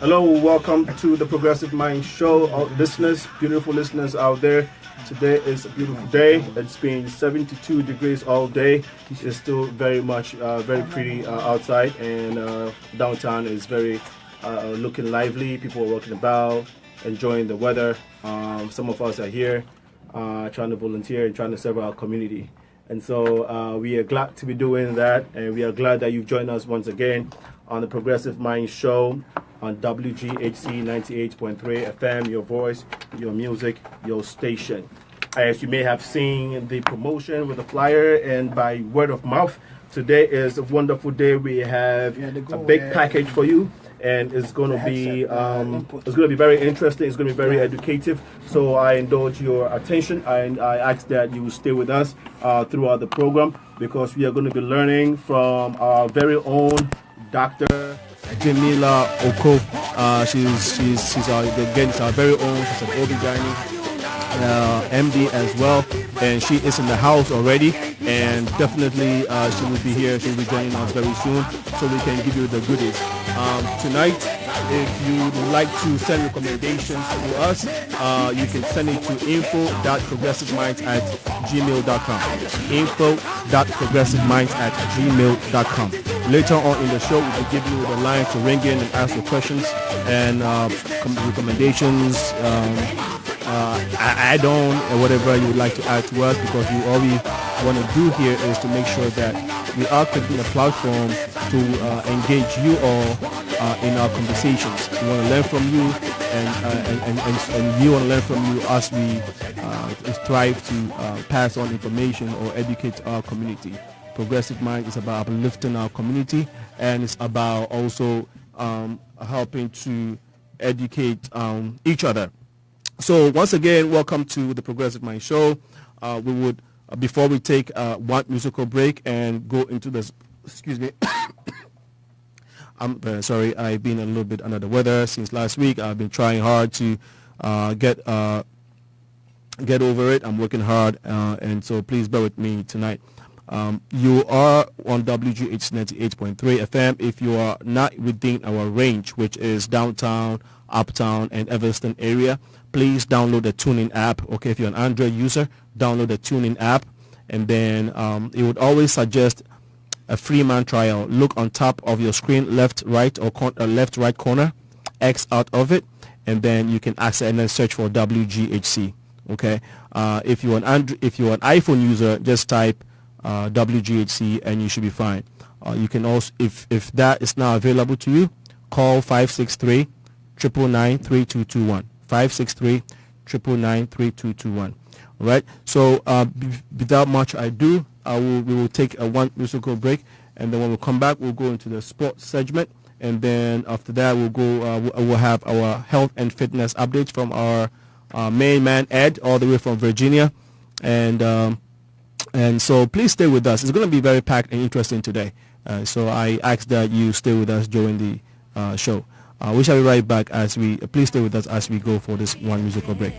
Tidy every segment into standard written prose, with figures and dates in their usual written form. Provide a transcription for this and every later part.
Hello, welcome to the Progressive Mind Show. All listeners, beautiful listeners out there. Today is a beautiful day. It's been 72 degrees all day. It's still very much, very pretty outside, and downtown is very looking lively. People are walking about, enjoying the weather. Some of us are here trying to volunteer and trying to serve our community. And so we are glad to be doing that, and we are glad that you've joined us once again on the Progressive Mind Show on WGHC 98.3 FM, your voice, your music, your station. As you may have seen the promotion with the flyer and by word of mouth, today is a wonderful day. We have a big package for you, and it's going to be very interesting. It's going to be very educative. So I indulge your attention, and I ask that you stay with us throughout the program, because we are going to be learning from our very own Dr. Jamilah Oko. She's our very own. She's an OB-GYN MD as well, and she is in the house already, and definitely she will be here. She will be joining us very soon, so we can give you the goodies. Tonight, if you would like to send recommendations to us, you can send it to info.progressiveminds@gmail.com. info.progressiveminds@gmail.com. Later on in the show, we will give you the line to ring in and ask your questions and recommendations, add-on or whatever you would like to add to us, because all we want to do here is to make sure that we are creating a platform to engage you all in our conversations. We want to learn from you, and you want to learn from you as we strive to pass on information or educate our community. Progressive Mind is about uplifting our community, and it's about also helping to educate each other. So once again, welcome to the Progressive Mind Show. We would, before we take one musical break and go into this, excuse me, I'm very sorry, I've been a little bit under the weather since last week. I've been trying hard to get over it. I'm working hard, and so please bear with me tonight. You are on WGH 98.3 FM. If you are not within our range, which is downtown, uptown, and Everston area, please download the TuneIn app. Okay, if you're an Android user, download the TuneIn app, and then it would always suggest a free man trial. Look on top of your screen, left, right, or left, right corner, X out of it, and then you can access and then search for WGHC. Okay, if you're an iPhone user, just type WGHC and you should be fine. You can also, if that is not available to you, call 563-999-3221. 563-999-3221. All right. So without much ado, we will take a one musical break, and then when we come back, we'll go into the sports segment, and then after that, we'll have our health and fitness updates from our main man Ed, all the way from Virginia, and so please stay with us. It's going to be very packed and interesting today. So I ask that you stay with us during the show. We shall be right back please stay with us as we go for this one musical break.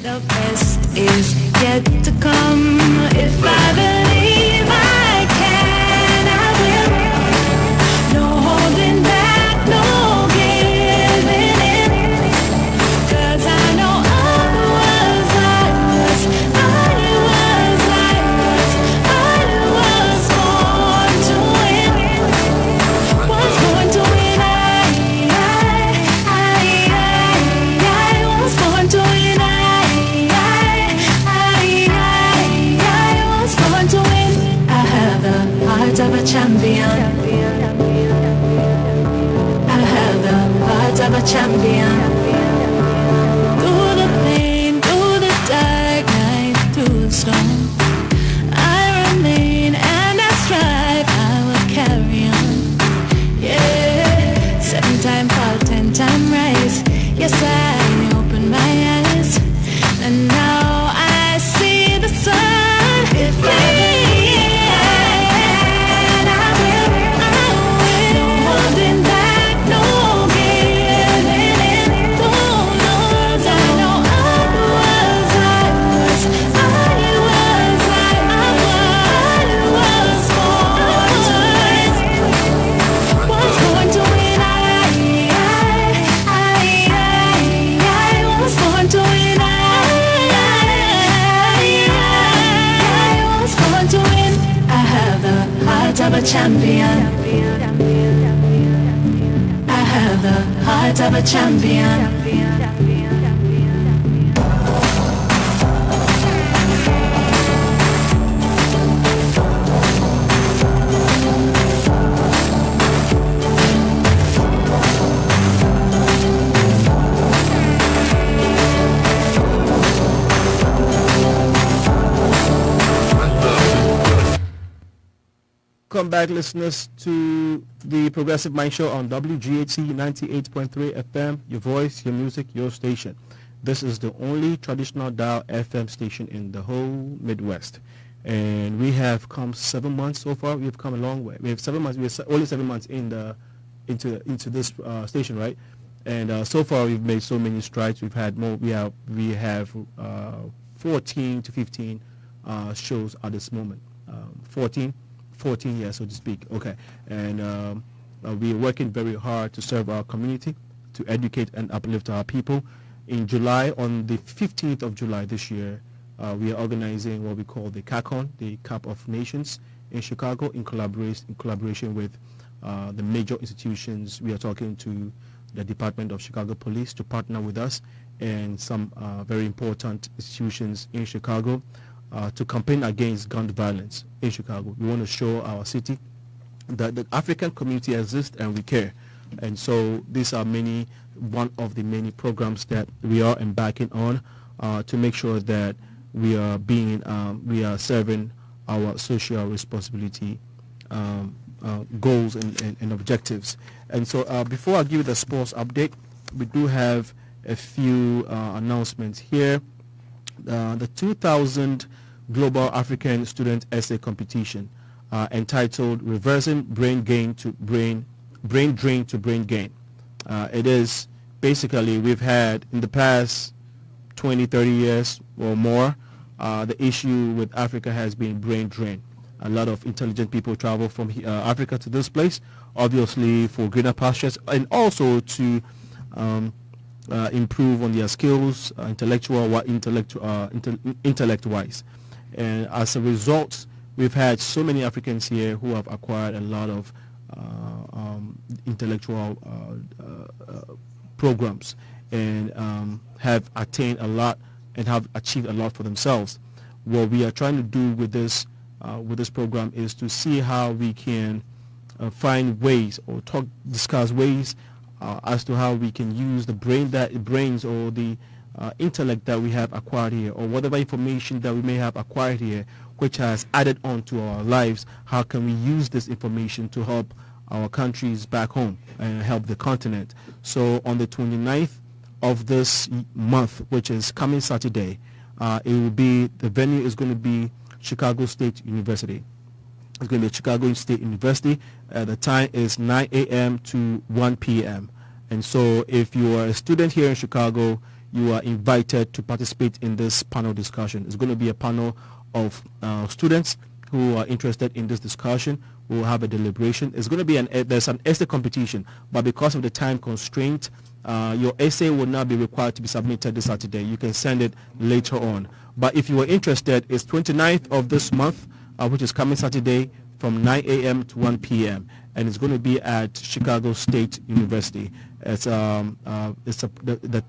The best is yet to come. If I believe I can, I will. No holding back, no giving in. 'Cause I know I was born to win. Was born to win. Of a champion, I have the heart of a champion. Through the pain, through the dark night, through the storm, I remain and I strive. I will carry on. Yeah, 7 times fall, 10 times rise. Yes, I open my eyes, and now I see the sun. If I I heart of a champion. I have the heart of a champion. Welcome back, listeners, to the Progressive Mind Show on WGHC 98.3 FM, your voice, your music, your station. This is the only traditional dial FM station in the whole Midwest. And we have come 7 months so far. We've come a long way. We have 7 months. We're only 7 months into this station, right? And so far we've made so many strides. We've had more. We have 14 to 15 shows at this moment. 14 years, so to speak. Okay. And we are working very hard to serve our community, to educate and uplift our people. In July, on the 15th of July this year, we are organizing what we call the CACON, the Cup of Nations, in Chicago, in collaboration with the major institutions. We are talking to the Department of Chicago Police to partner with us, and some very important institutions in Chicago to campaign against gun violence in Chicago. We want to show our city that the African community exists and we care. And so these are one of the many programs that we are embarking on to make sure that we are serving our social responsibility goals and objectives. And so before I give you the sports update, we do have a few announcements here. The 2000 Global African Student Essay Competition entitled Reversing Brain Drain to Brain Gain. It is basically, we've had in the past 20, 30 years or more, the issue with Africa has been brain drain. A lot of intelligent people travel from Africa to this place, obviously for greener pastures, and also to improve on their skills, intellect-wise. And as a result, we've had so many Africans here who have acquired a lot of intellectual programs and have attained a lot and have achieved a lot for themselves. What we are trying to do with this program is to see how we can find ways or discuss ways as to how we can use the brains or the intellect that we have acquired here, or whatever information that we may have acquired here, which has added on to our lives. How can we use this information to help our countries back home and help the continent? So on the 29th of this month, which is coming Saturday, the venue is going to be Chicago State University. It's going to be Chicago State University. The time is 9 a.m. to 1 p.m. And so if you are a student here in Chicago, you are invited to participate in this panel discussion. It's going to be a panel of students who are interested in this discussion. We'll have a deliberation. It's going to be there's an essay competition, but because of the time constraint, your essay will not be required to be submitted this Saturday. You can send it later on. But if you are interested, it's 29th of this month, which is coming Saturday, from 9 a.m. to 1 p.m. and it's going to be at Chicago State University. The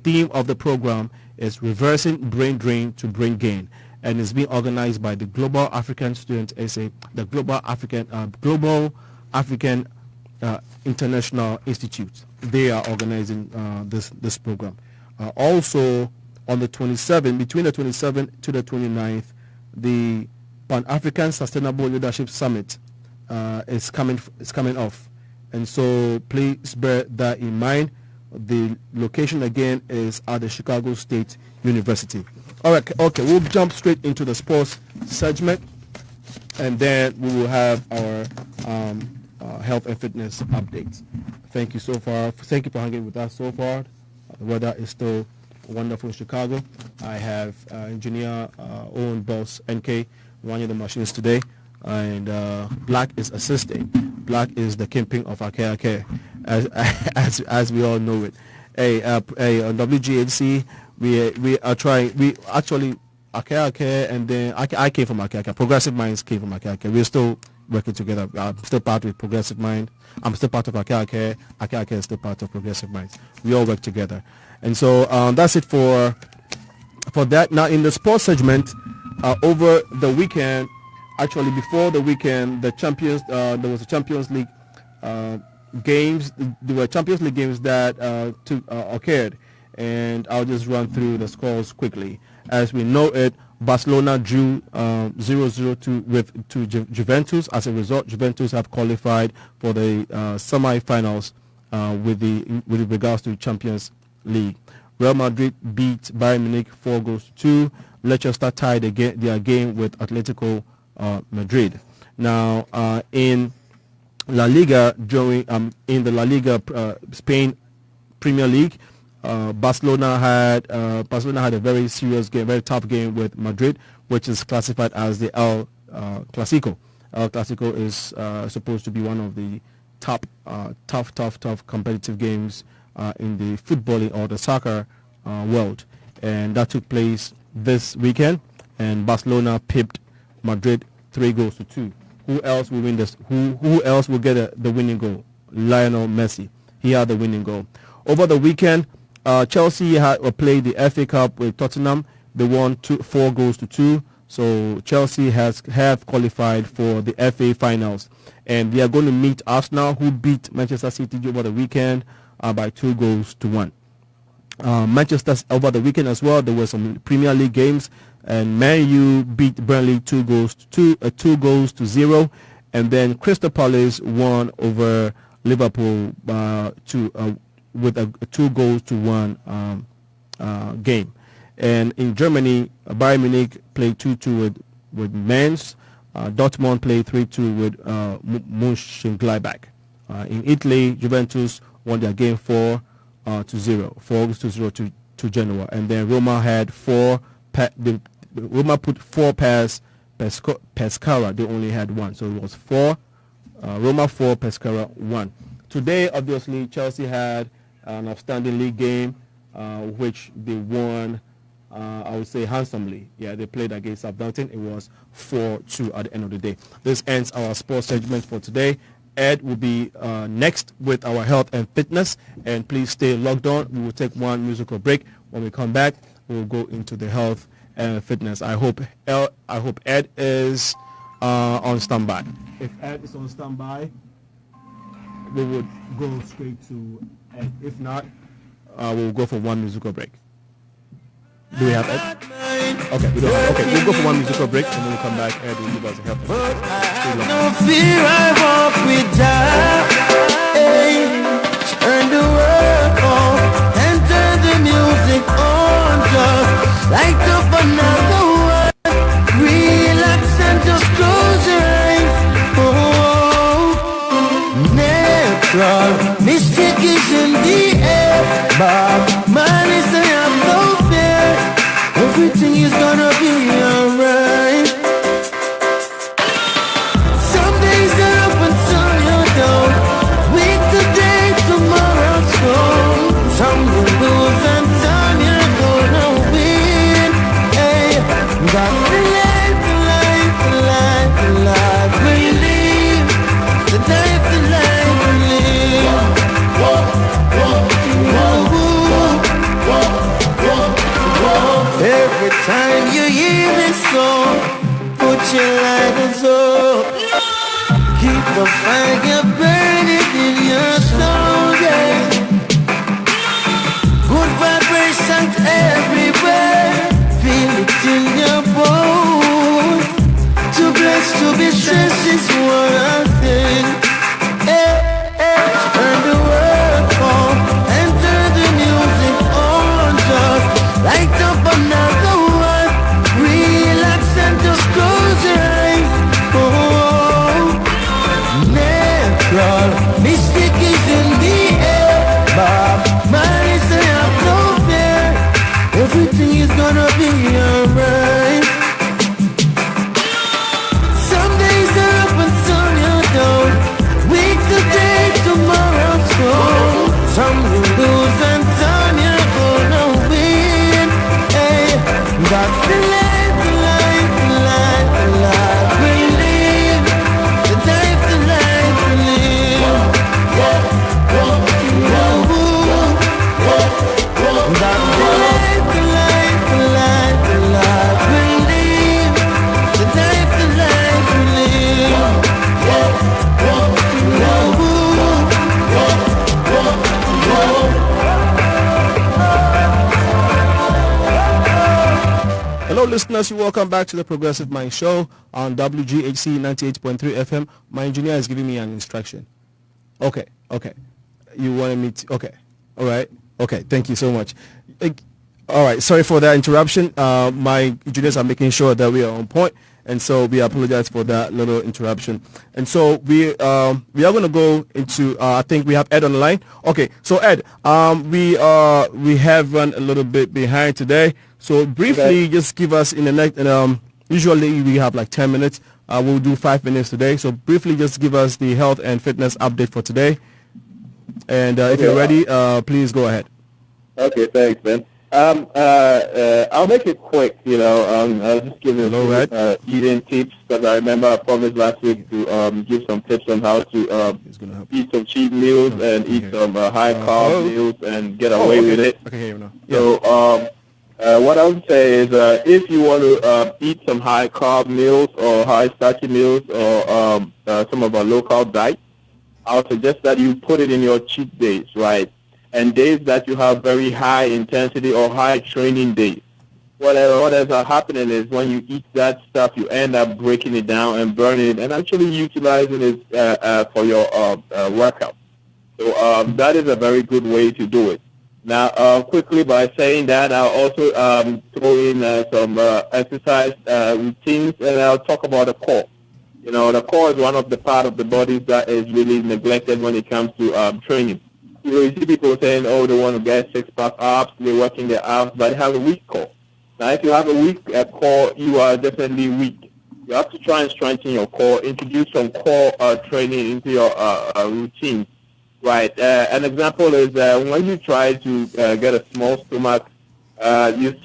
theme of the program is Reversing Brain Drain to Brain Gain, and it's being organized by the Global African Student Essay, the Global African International Institute. They are organizing this program. Also, on the 27th, between the 27th to the 29th, the Pan-African Sustainable Leadership Summit is coming off, and so please bear that in mind. The location again is at the Chicago State University. All right, okay, we'll jump straight into the sports segment, and then we will have our health and fitness updates. Thank you so far. Thank you for hanging with us so far. The weather is still wonderful in Chicago. I have engineer Owen Boss NK running the machines today, and Black is assisting. Black is the kingpin of Ake, as we all know it. Hey, on WGHC, we are trying. We actually Ake, and then I came from Ake. Progressive Minds came from Ake. We're still working together. I'm still part of Progressive Mind. I'm still part of Akake. Akake is still part of Progressive Minds. We all work together. And so that's it for that. Now in the sports segment, over the weekend, actually before the weekend, there was a Champions League games. There were Champions League games that occurred, and I'll just run through the scores quickly. As we know it, Barcelona drew 0-0 with Juventus. As a result, Juventus have qualified for the semi-finals with regards to Champions League. Real Madrid beat Bayern Munich 4-2. Leicester tied their game with Atletico Madrid. Now, in La Liga, in the La Liga Spain Premier League, Barcelona had a very serious game, very tough game with Madrid, which is classified as the El Clasico. El Clasico is supposed to be one of the tough competitive games in the footballing or the soccer world, and that took place this weekend. And Barcelona pipped Madrid 3-2. Who else will win this? Who else will get the winning goal? Lionel Messi. He had the winning goal. Over the weekend, Chelsea had played the FA Cup with Tottenham. They won 4-2. So Chelsea have qualified for the FA finals, and they are going to meet Arsenal, who beat Manchester City over the weekend by 2-1. Manchester over the weekend as well. There were some Premier League games, and Man U beat Burnley 2-0, and then Crystal Palace won over Liverpool with a 2-1 game. And in Germany, Bayern Munich played 2-2 with Mainz. Dortmund played 3-2 with Mönchengladbach. In Italy, Juventus won their game 4-0 to Genoa. And then Roma had Roma put 4 past Pescara. They only had 1, so it was 4. Roma 4, Pescara 1. Today, obviously, Chelsea had an outstanding league game, which they won, I would say, handsomely. Yeah, they played against Southampton. It was 4-2 at the end of the day. This ends our sports segment for today. Ed will be next with our health and fitness, and please stay logged on. We will take one musical break. When we come back, we will go into the health and fitness. I hope Ed is on standby. If Ed is on standby, we would go straight to Ed. If not, we'll go for one musical break. Do we have Ed? Okay, we don't have. Okay, we'll go for one musical break, and when we come back, Ed will give us a help. No fear, I walk with that. Turn the world on and turn the music on. Just light up another one. Relax and just close your eyes. Oh, natural mystic is in the air, but man is I am no fear. Everything is gonna be alright. Some days are up and some you're down. Week today, tomorrow's gone. Some you lose and some you're gonna win. Hey, got the life we live. The life we live. Every time you hear this song, put your lighters up. Keep the fire burning in your soul, yeah. Good vibrations everywhere. Feel it in your bones. Too blessed to be stressed is one thing. Turn the world on and turn the music on. Just light up another one. Relax and just close your eyes. Oh, natural mystic is in the air, but man is I have no fear. Everything is gonna be alright. Some days are up and some you're down. Week today, tomorrow's gone. Some you lose and some you're gonna win. Hey, that's the life we live. The listeners, you're welcome back to the Progressive Mind Show on WGHC 98.3 FM. My engineer is giving me an instruction. Okay. You wanted me to... Okay. All right. Okay. Thank you so much. All right. Sorry for that interruption. My engineers are making sure that we are on point, and so we apologize for that little interruption. And so we are going to go into... I think we have Ed on the line. Okay. So Ed, we have run a little bit behind today. So briefly, just give us in the next... usually we have like 10 minutes. We'll do 5 minutes today. So briefly, just give us the health and fitness update for today. And if you're ready, please go ahead. Okay, thanks, man. I'll make it quick. I'll just give you eating tips, because I remember I promised last week to give some tips on how to eat some cheap meals and eat some high carb meals and get away with it. Okay, here we go. So what I would say is if you want to eat some high carb meals or high starchy meals or some of our low carb diet, I would suggest that you put it in your cheat days, right? And days that you have very high intensity or high training days. What ends up happening is when you eat that stuff, you end up breaking it down and burning it and actually utilizing it for your workout. So that is a very good way to do it. Now, quickly by saying that, I'll also throw in some exercise routines, and I'll talk about the core. The core is one of the part of the body that is really neglected when it comes to training. You see people saying, they want to get six-pack abs, they're working their abs, but they have a weak core. Now, if you have a weak core, you are definitely weak. You have to try and strengthen your core, introduce some core training into your routine. Right. An example is when you try to get a small stomach, you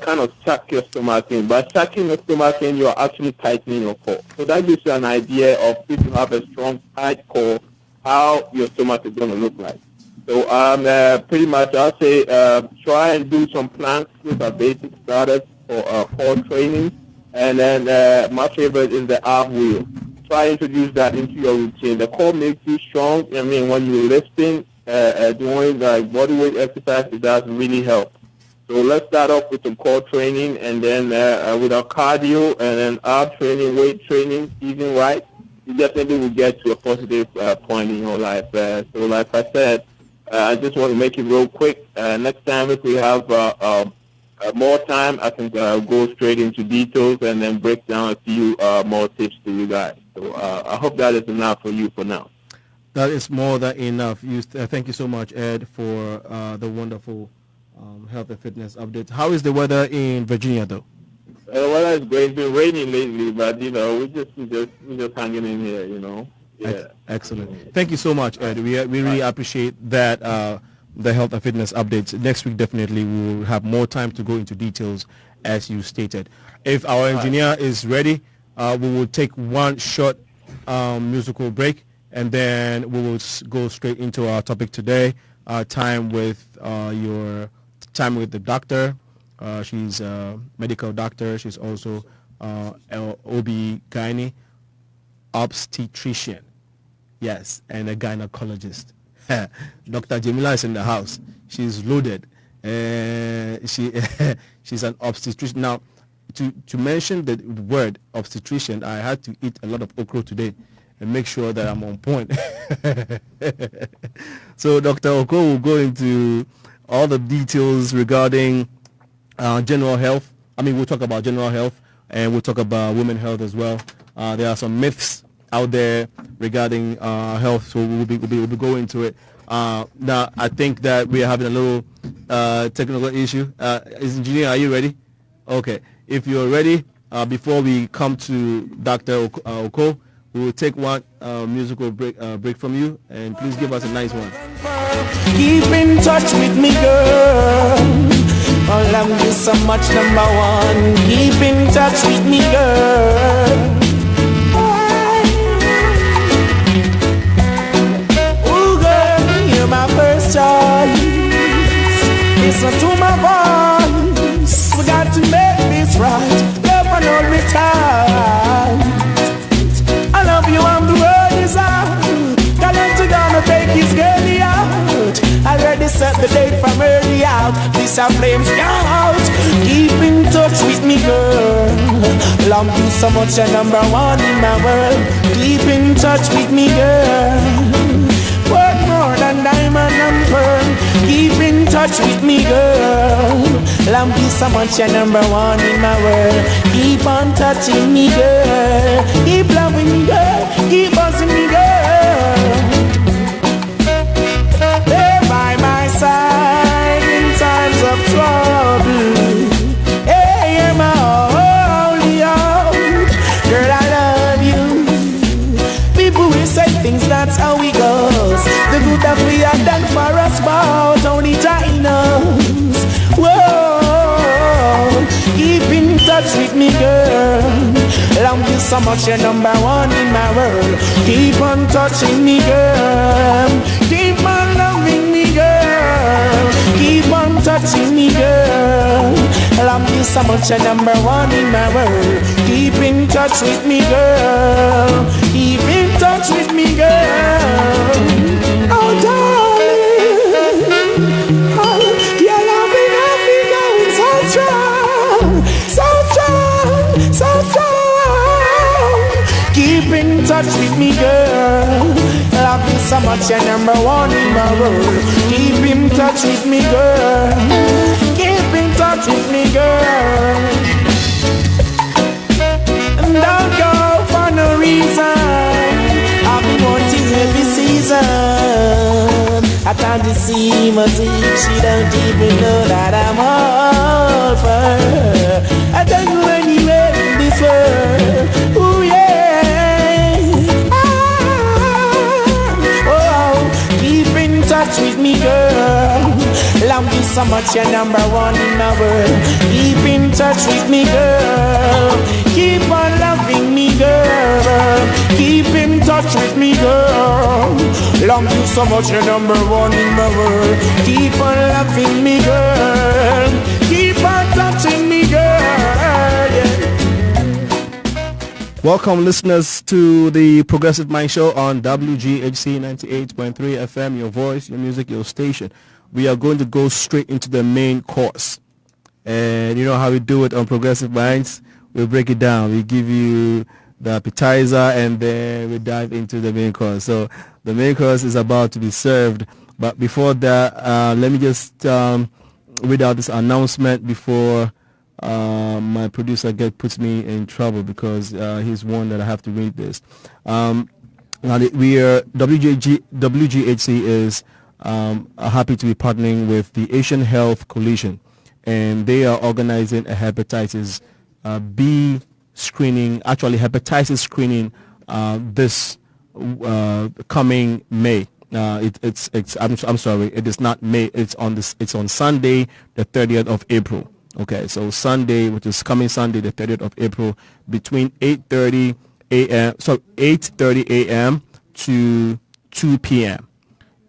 kind of suck your stomach in. By sucking your stomach in, you are actually tightening your core. So that gives you an idea of, if you have a strong, tight core, how your stomach is going to look like. So pretty much I'll say try and do some planks with a basic starters for core training. And then my favorite is the arm wheel. Try to introduce that into your routine. The core makes you strong. I mean, when you're lifting, doing like body weight exercise, it does really help. So let's start off with some core training, and then with our cardio, and then arm training, weight training, eating right, you definitely will get to a positive point in your life. So like I said, I just want to make it real quick. Next time, if we have more time, I can go straight into details and then break down a few more tips to you guys. So I hope that is enough for you for now. That is more than enough. Thank you so much, Ed, for the wonderful health and fitness update. How is the weather in Virginia, though? The weather is great. It's been raining lately, but we're just hanging in here. Yeah. Excellent. Thank you so much, Ed. We really appreciate that. The health and fitness updates. Next week, definitely, we will have more time to go into details, as you stated. If our engineer is ready, we will take one short musical break, and then we will go straight into our topic today. Time with the doctor. She's a medical doctor. She's also OB-GYN, obstetrician. Yes, and a gynecologist. Dr. Jamilah is in the house. She's loaded. She's an obstetrician. Now, to mention the word obstetrician, I had to eat a lot of okra today and make sure that I'm on point. So Dr. Oko will go into all the details regarding general health. We'll talk about general health, and we'll talk about women's health as well. There are some myths out there regarding health, so we'll be going into it. Now, I think that we are having a little technical issue. Engineer, are you ready? Okay. If you're ready, before we come to Dr. Oko, we will take one musical break from you, and please give us a nice one. Keep in touch with me, girl. I love you so much, number one. Keep in touch with me, girl. My first choice. Listen to my voice. We got to make this right. Love and all return. I love you and the world is out. Gallant gonna take his girl out. I already set the day from early out. This a flames out. Keep in touch with me, girl. Love you so much, you're number one in my world. Keep in touch with me, girl. Worth more than diamond and pearl. Keep in touch with me, girl. Love you so much, you're number one in my world. Keep on touching me, girl. Keep loving me, girl. Keep buzzing me, girl. There by my side in times of trouble. Hey, you're my only hope. Girl, I love you. People will say things, that's how it goes. The good that we have done for us, but only Jah knows. Whoa, keep in touch with me, girl. Love you so much, you're number one in my world. Keep on touching me, girl. Keep on loving me, girl. Keep on touching me, girl. Love you so much, you're number one in my world. Keep in touch with me, girl. Keep in touch with me, girl. Oh, darling, oh, your loving has been going so strong, so strong, so strong. Keep in touch with me, girl. Love you so much, you're number one in my world. Keep in touch with me, girl. Keep in touch with me, girl. And don't go for no reason. I've been wanting every season. I can't deceive as if she don't even know that I'm all for her. I don't go anywhere in this world. Ooh, yeah. Oh, keep in touch with me, girl. Love you so much, you're number one in my world. Keep in touch with me, girl. Keep on loving me, girl. Keep in touch with me, girl. Love you so much, you're number one in my world. Keep on loving me, girl. Keep on touching me, girl. Yeah. Welcome, listeners, to the Progressive Mind Show on WGHC 98.3 FM, your voice, your music, your station. We are going to go straight into the main course. And you know how we do it on Progressive Minds? We break it down. We give you the appetizer and then we dive into the main course. So the main course is about to be served. But before that, let me just read out this announcement before my producer puts me in trouble because he's one that I have to read this. Now we are WGHC is happy to be partnering with the Asian Health Coalition, and they are organizing a hepatitis B screening, actually hepatitis screening this coming May. I'm sorry, it is not May. It's on Sunday, the 30th of April. Okay, so Sunday, which is coming Sunday, the 30th of April, between 8:30 a.m. to 2 p.m.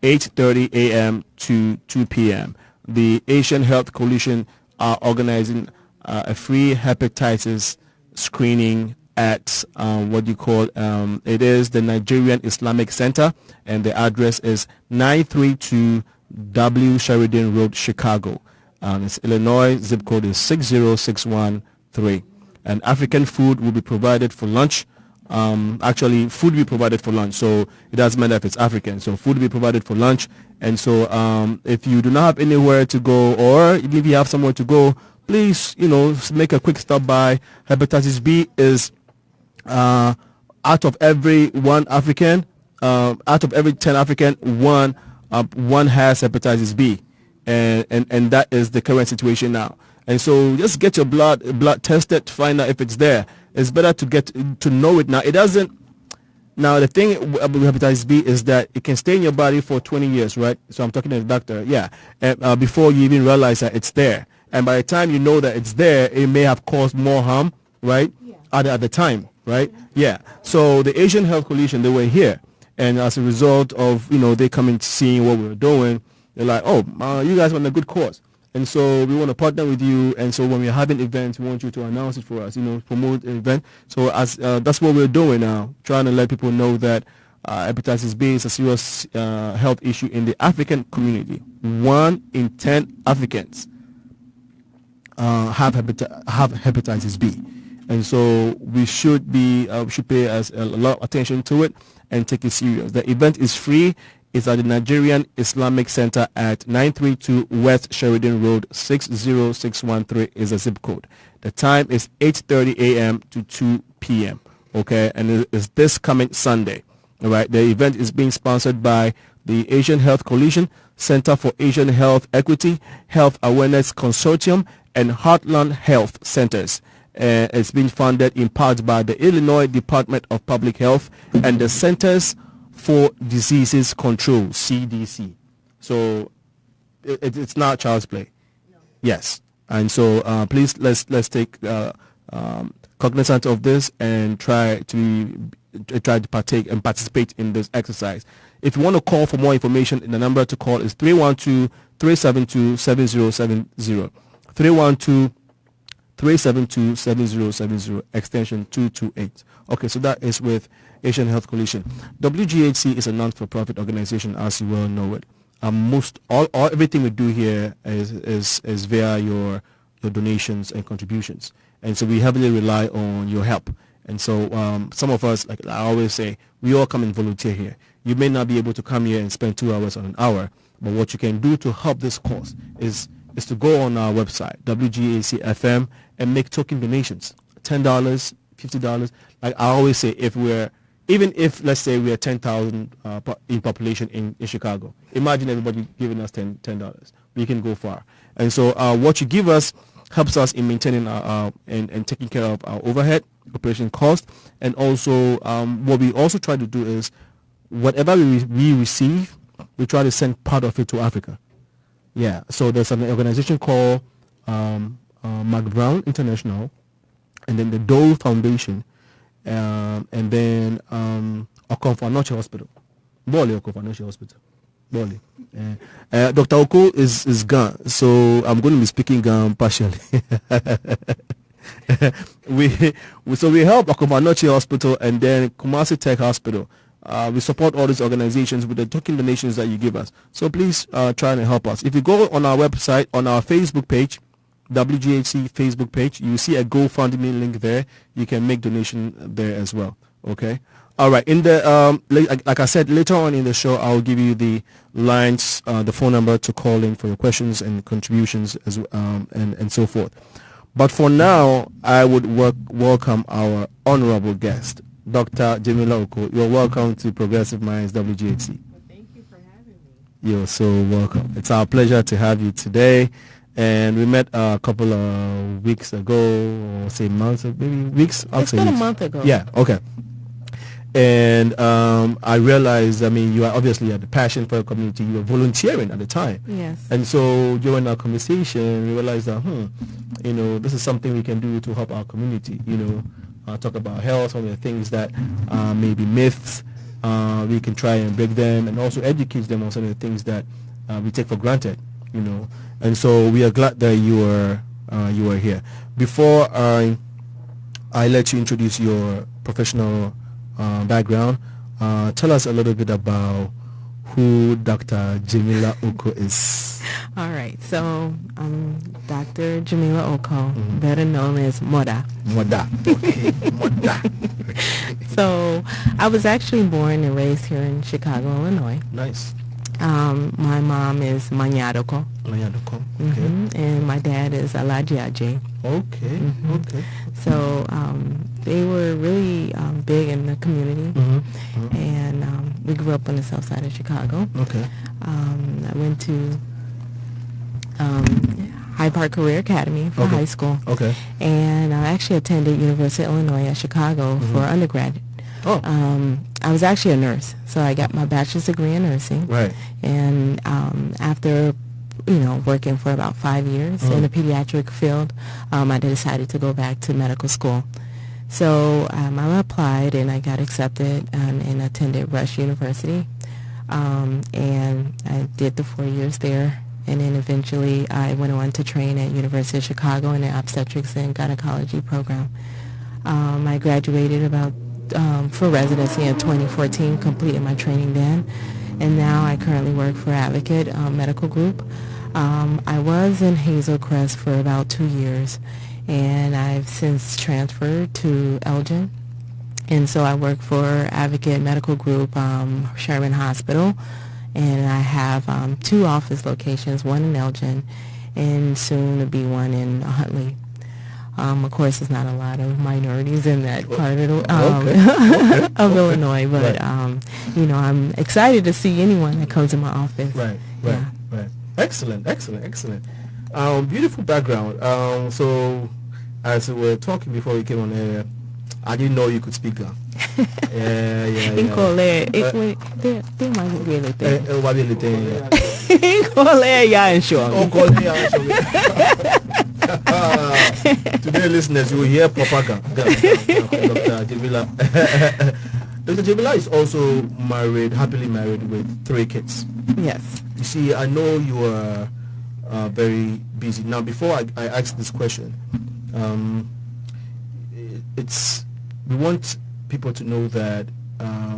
8:30 a.m. to 2 p.m. The Asian Health Coalition are organizing a free hepatitis screening at it is the Nigerian Islamic Center, and the address is 932 W Sheridan Road, Chicago. It's Illinois, zip code is 60613. And African food will be provided for lunch. Actually, food will be provided for lunch, so it doesn't matter if it's African. So food will be provided for lunch. And so if you do not have anywhere to go, or if you have somewhere to go, please, make a quick stop by. Hepatitis B is out of every 1 African, out of every 10 African, one has hepatitis B. And that is the current situation now. And so just get your blood tested to find out if it's there. It's better to get to know it now. It doesn't. Now the thing about hepatitis B is that it can stay in your body for 20 years, right? So I'm talking to the doctor, yeah. And before you even realize that it's there, and by the time you know that it's there, it may have caused more harm, right? Yeah. At the time, right? Yeah. So the Asian Health Coalition, they were here, and as a result of they coming to seeing what we were doing, they're like, oh, you guys are on a good course. And so we want to partner with you. And so when we're having events, we want you to announce it for us, promote the event. So as that's what we're doing now, trying to let people know that Hepatitis B is a serious health issue in the African community. 1 in 10 Africans have hepatitis B, and so we should pay a lot of attention to it and take it serious. The event is free. It's at the Nigerian Islamic Center at 932 West Sheridan Road, 60613 is the zip code. The time is 8:30 a.m. to 2 p.m. Okay, and it is this coming Sunday. All right, the event is being sponsored by the Asian Health Coalition, Center for Asian Health Equity, Health Awareness Consortium, and Heartland Health Centers. It's being funded in part by the Illinois Department of Public Health and the Centers for Diseases Control, CDC. So it's not child's play. No. Yes, and so please let's take cognizance of this and try to partake and participate in this exercise. If you want to call for more information, the number to call is 312-372-7070. 312-372-7070, extension 228. Okay, so that is with Asian Health Coalition. WGHC is a non-for-profit organization, as you well know it. Everything we do here is via your donations and contributions, and so we heavily rely on your help. And so some of us, like I always say, we all come and volunteer here. You may not be able to come here and spend 2 hours on an hour, but what you can do to help this cause is to go on our website, WGAC FM, and make token donations, $10, $50. Like I always say, even if let's say we are 10,000 in population in Chicago, imagine everybody giving us $10. We can go far. And so what you give us helps us in maintaining and taking care of our overhead, operation cost, and also what we also try to do is whatever we receive, we try to send part of it to Africa. Yeah, so there's an organization called Mark Brown International, and then the Dole Foundation, and then Okonfanoche Hospital, Bole Okonfanoche Hospital, Bole. Dr. Oko is gone, so I'm going to be speaking partially. we help Okonfanoche Hospital and then Kumasi Tech Hospital. We support all these organizations with the token donations that you give us. So please try and help us. If you go on our website, on our Facebook page, WGHC Facebook page, you see a GoFundMe link there. You can make donation there as well. Okay. All right. In the like I said, later on in the show, I'll give you the lines, the phone number to call in for your questions and contributions as and so forth. But for now, I would welcome our honorable guest, Dr. Jamilah Oko. You're welcome to Progressive Minds WGHC. Well, thank you for having me. You're so welcome. It's our pleasure to have you today. And we met a couple of weeks ago, or say months, maybe weeks. It's been a month ago. Yeah, okay. And I realized, you are obviously had the passion for the community. You were volunteering at the time. Yes. And so during our conversation, we realized that, this is something we can do to help our community, talk about health, some of the things that may be myths. We can try and break them and also educate them on some of the things that we take for granted, And so we are glad that you are here. Before I let you introduce your professional background, tell us a little bit about who Dr. Jamilah Oko is. All right, so I'm Dr. Jamilah Oko, better known as Moda. Moda. Okay, Moda. So I was actually born and raised here in Chicago, Illinois. Nice. My mom is Manyadoko. Manyadoko. Okay. And my dad is Alajiaje. Okay. Okay. So they were really big in the community, and we grew up on the south side of Chicago. Okay. I went to Hyde Park Career Academy for high school. Okay. And I actually attended University of Illinois at Chicago for undergrad. Oh. I was actually a nurse, so I got my bachelor's degree in nursing. Right. And after, working for about 5 years in the pediatric field, I decided to go back to medical school. So I applied and I got accepted and attended Rush University. And I did the 4 years there. And then eventually I went on to train at University of Chicago in the obstetrics and gynecology program. I graduated about for residency in 2014, completed my training then, and now I currently work for Advocate Medical Group. I was in Hazel Crest for about 2 years, and I've since transferred to Elgin. And so I work for Advocate Medical Group, Sherman Hospital, and I have 2 office locations, one in Elgin and soon to be one in Huntley. Of course, there's not a lot of minorities in that part of, of Illinois, but I'm excited to see anyone that comes in my office. Right. Excellent. Beautiful background. So, as we were talking before we came on air, I didn't know you could speak Ghana. Yeah. Today, listeners, you will hear propaganda. Dr. Jamilah. Dr. Jamilah is also married, happily married with 3 kids. Yes. You see, I know you are very busy. Now, before I ask this question, we want people to know that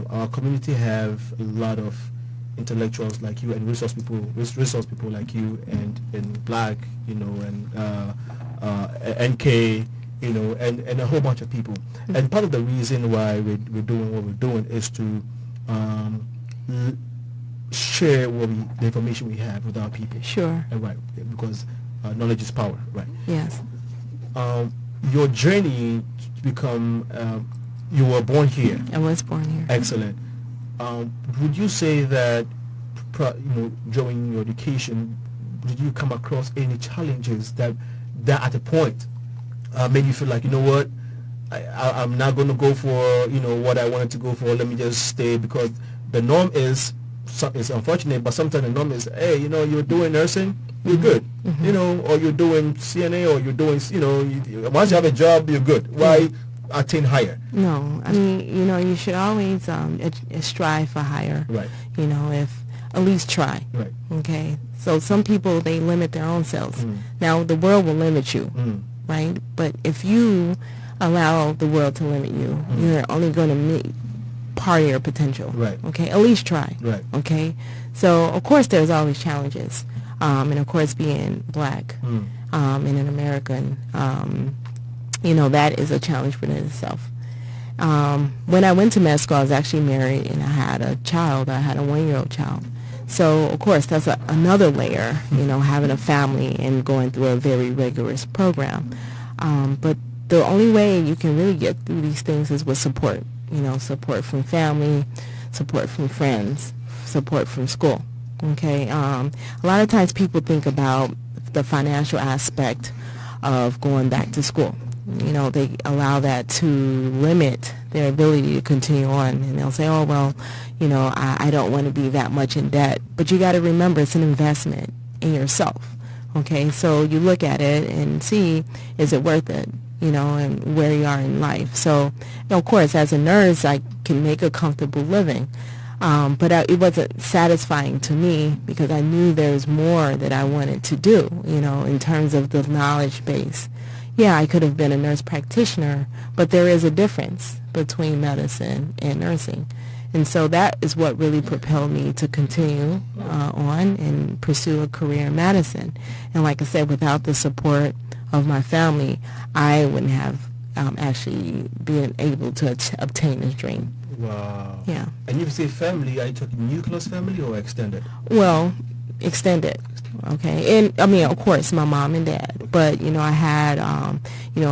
our community have a lot of intellectuals like you and resource people like you and Black, and NK, and a whole bunch of people. Mm-hmm. And part of the reason why we're doing what we're doing is to share the information we have with our people. Sure. Right, because knowledge is power, right? Yes. Your journey to become, you were born here. I was born here. Excellent. Would you say that, during your education, did you come across any challenges that at a point made you feel like, you know what, I'm not going to go for, what I wanted to go for, let me just stay, because the norm is, it's unfortunate, but sometimes the norm is, hey, you're doing nursing, you're good, or you're doing CNA, or you're doing, once you have a job, you're good. Why attain higher? No, I mean, you should always strive for higher. Right. If at least try. Right. Okay. So some people, they limit their own selves. Now the world will limit you, right? But if you allow the world to limit you, you're only going to meet part of your potential. Right. Okay. At least try. Right. Okay. So of course there's always challenges, and of course being Black, and an American, that is a for in itself. When I went to med school, I was actually married and I had a child. I had a 1-year-old child. So, of course, that's another layer, having a family and going through a very rigorous program. But the only way you can really get through these things is with support. Support from family, support from friends, support from school. Okay? A lot of times people think about the financial aspect of going back to school. They allow that to limit their ability to continue on. And they'll say, oh, well, I don't want to be that much in debt. But you got to remember, it's an investment in yourself. Okay, so you look at it and see, is it worth it, and where you are in life. So, of course, as a nurse, I can make a comfortable living. But it wasn't satisfying to me because I knew there was more that I wanted to do, in terms of the knowledge base. Yeah, I could have been a nurse practitioner, but there is a difference between medicine and nursing. And so that is what really propelled me to continue on and pursue a career in medicine. And like I said, without the support of my family, I wouldn't have actually been able to obtain this dream. Wow. Yeah. And if you say family, are you talking nucleus family or extended? Well, extended. Okay, and I mean, of course, my mom and dad, but I had a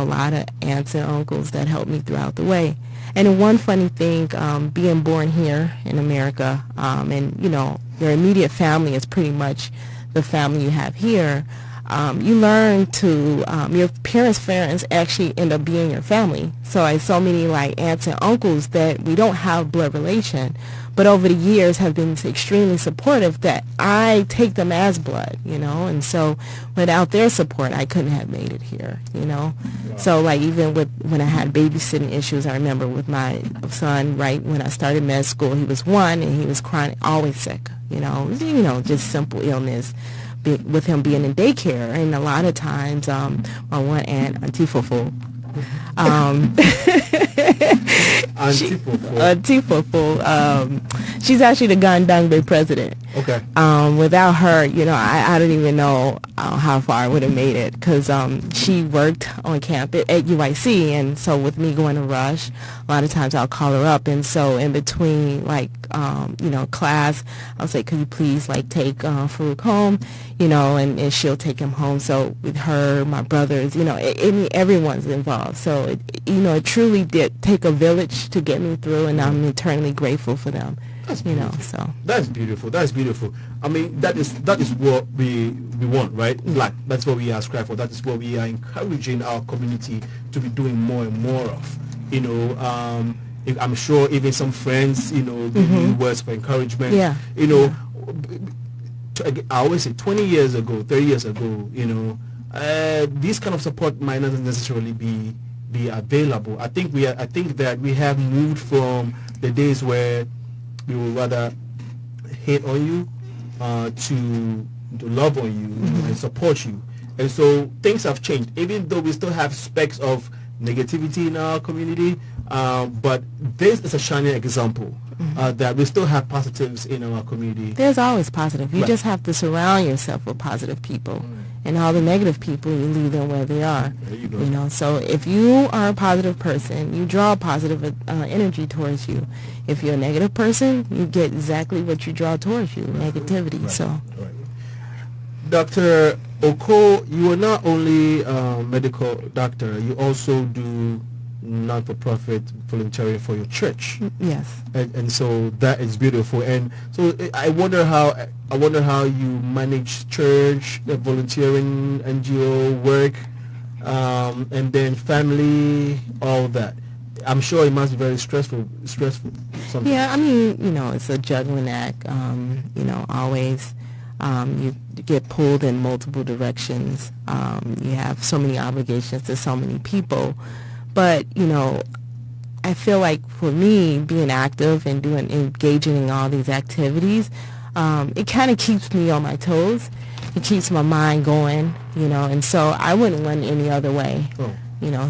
lot of aunts and uncles that helped me throughout the way. And one funny thing, being born here in America, and your immediate family is pretty much the family you have here. You learn to your parents actually end up being your family. So I so many like aunts and uncles that we don't have blood relation, but over the years have been extremely supportive that I take them as blood, and so without their support, I couldn't have made it here, Wow. So like even when I had babysitting issues, I remember with my son, right when I started med school, he was 1 and he was chronic, always sick, just simple illness. With him being in daycare, and a lot of times my one aunt, Auntie Fufu, Auntie Fofo. Auntie Fofo. She's actually the Gandangbe president. Okay. Without her, I don't even know how far I would have made it, because she worked on campus at UIC, and so with me going to Rush, a lot of times I'll call her up, and so in between class, I'll say, could you please take Farouk home, and she'll take him home. So with her, my brothers, everyone's involved. So it truly did take a village to get me through, and I'm eternally grateful for them. That's So that's beautiful. That's beautiful. I mean, that is what we want, right? Like, that's what we ascribe for. That is what we are encouraging our community to be doing more and more of. I'm sure even some friends, give you words of encouragement. Yeah. I always say 20 years ago, 30 years ago, these kind of support might not necessarily be available. I think that we have moved from the days where we would rather hate on you to love on you and support you. And so things have changed, even though we still have specks of negativity in our community, but this is a shining example that we still have positives in our community. There's always positive. You Right. just have to surround yourself with positive people. And all the negative people, you leave them where they are. There you go. So if you are a positive person, you draw positive energy towards you. If you're a negative person, you get exactly what you draw towards you, negativity. Right. So Right. Dr. Oko, you are not only a medical doctor, you also do not-for-profit volunteering for your church. yes. And so that is beautiful. And so I wonder how you manage church, volunteering, NGO work, and then family, all that. I'm sure it must be very stressful. Sometimes. Yeah, I mean, it's a juggling act. Always you get pulled in multiple directions. You have so many obligations to so many people. But, I feel like for me, being active and engaging in all these activities, it kind of keeps me on my toes. It keeps my mind going, and so I wouldn't run any other way,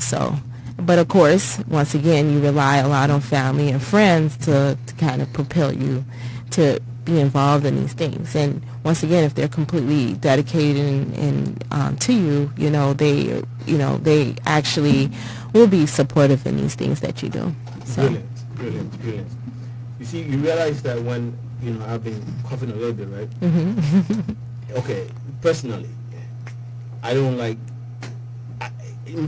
so. But of course, once again, you rely a lot on family and friends to kind of propel you to be involved in these things. And once again, if they're completely dedicated and to you, they actually will be supportive in these things that you do. So. Brilliant. You see, you realize that when I've been coughing a little bit, right? Okay, personally, I don't like.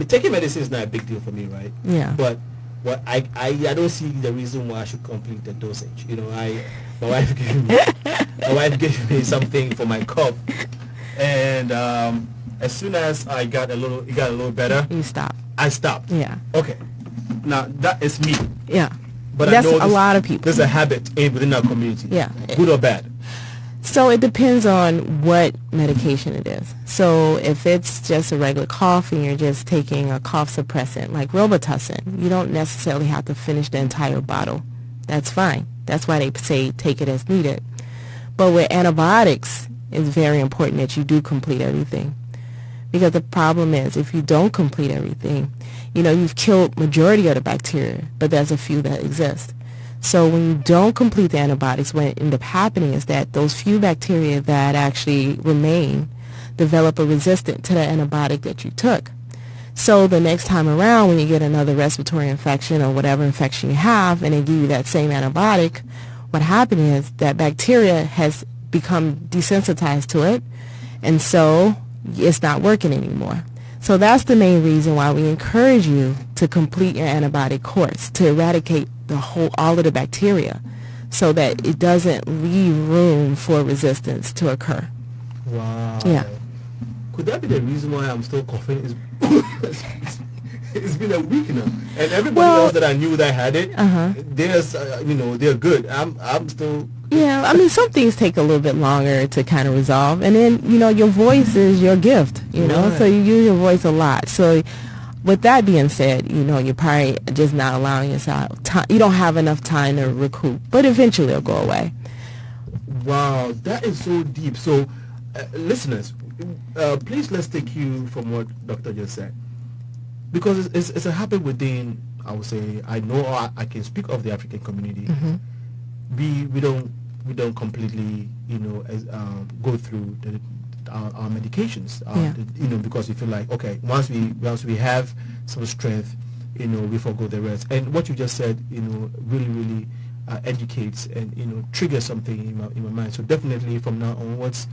Taking medicine is not a big deal for me, right? Yeah. But what I don't see the reason why I should complete the dosage. My wife gave me something for my cough, and as soon as it got a little better, You stop. I stopped. Yeah. Okay. Now that is me. Yeah. But That's I know a lot of people. There's a habit within our community. Yeah. Good or bad. So it depends on what medication it is. So if it's just a regular cough and you're just taking a cough suppressant like Robitussin, you don't necessarily have to finish the entire bottle. That's fine. That's why they say take it as needed. But with antibiotics, it's very important that you do complete everything. Because the problem is if you don't complete everything, you've killed majority of the bacteria, but there's a few that exist. So when you don't complete the antibiotics, what ends up happening is that those few bacteria that actually remain develop a resistance to the antibiotic that you took. So the next time around when you get another respiratory infection or whatever infection you have and they give you that same antibiotic, what happened is that bacteria has become desensitized to it, and so it's not working anymore. So that's the main reason why we encourage you to complete your antibiotic course, to eradicate all of the bacteria so that it doesn't leave room for resistance to occur. Wow. Yeah. Could that be the reason why I'm still coughing? It's been a week now, and everybody else that I knew that had it, they're good. I'm still. Yeah, I mean, some things take a little bit longer to kind of resolve, and then your voice is your gift, Right. so you use your voice a lot. So with that being said, you're probably just not allowing yourself time. You don't have enough time to recoup, but eventually it'll go away. Wow, that is so deep. So, listeners, please let's take you from what Doctor just said. because it's a habit within, I would say, I know I can speak of the African community. We don't completely, go through our medications, because we feel like, okay, once we have some strength, we forgo the rest. And what you just said, really educates and triggers something in my mind. So definitely from now onwards,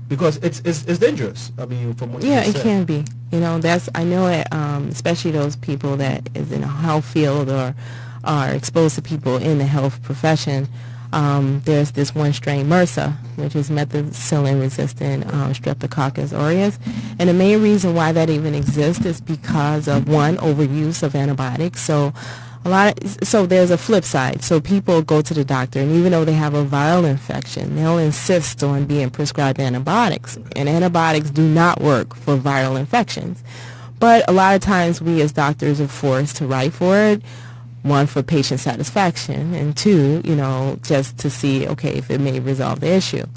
because it's dangerous. I mean, from what you it said. can be. That's, I know it, especially those people that is in a health field or are exposed to people in the health profession. There's this one strain, MRSA, which is methicillin-resistant Streptococcus aureus. And the main reason why that even exists is because of, one, overuse of antibiotics. So there's a flip side. So people go to the doctor, and even though they have a viral infection, they'll insist on being prescribed antibiotics. And antibiotics do not work for viral infections. But a lot of times we as doctors are forced to write for it. One, for patient satisfaction, and two, just to see, okay, if it may resolve the issue.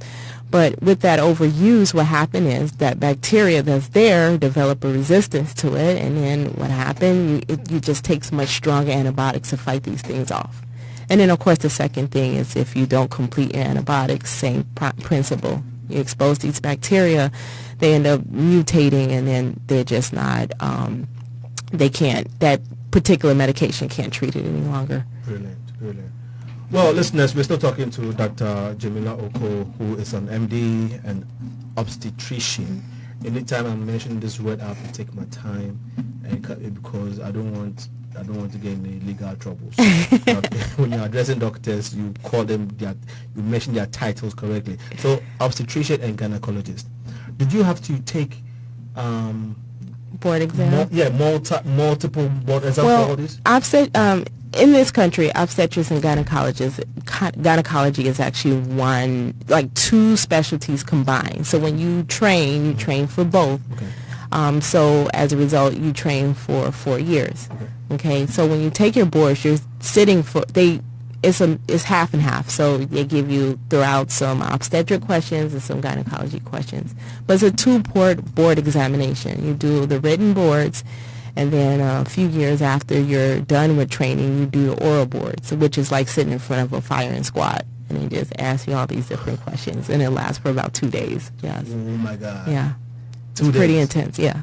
But with that overuse, what happened is that bacteria that's there develop a resistance to it, and then what happened, you just take much stronger antibiotics to fight these things off. And then, of course, the second thing is if you don't complete your antibiotics, same principle. You expose these bacteria, they end up mutating, and then they're just not, that particular medication can't treat it any longer. Brilliant. Well, listeners, we're still talking to Dr. Jamilah Oko, who is an MD and obstetrician. Anytime I mention this word, I have to take my time and cut it because I don't want to get into legal troubles. When you're addressing doctors, you call them you mention their titles correctly. So, obstetrician and gynecologist. Did you have to take board exam? Multiple board exams for all this? In this country, obstetrics and gynecology is actually two specialties combined. So when you train for both. Okay. So as a result, you train for 4 years. Okay. So when you take your boards, you're sitting it's half and half. So they give you throughout some obstetric questions and some gynecology questions. But it's a 2-part board examination. You do the written boards, and then a few years after you're done with training, you do the oral boards, which is like sitting in front of a firing squad. And they just ask you all these different questions, and it lasts for about 2 days. Yes. Oh, my God. Yeah. 2 days? Pretty intense, yeah.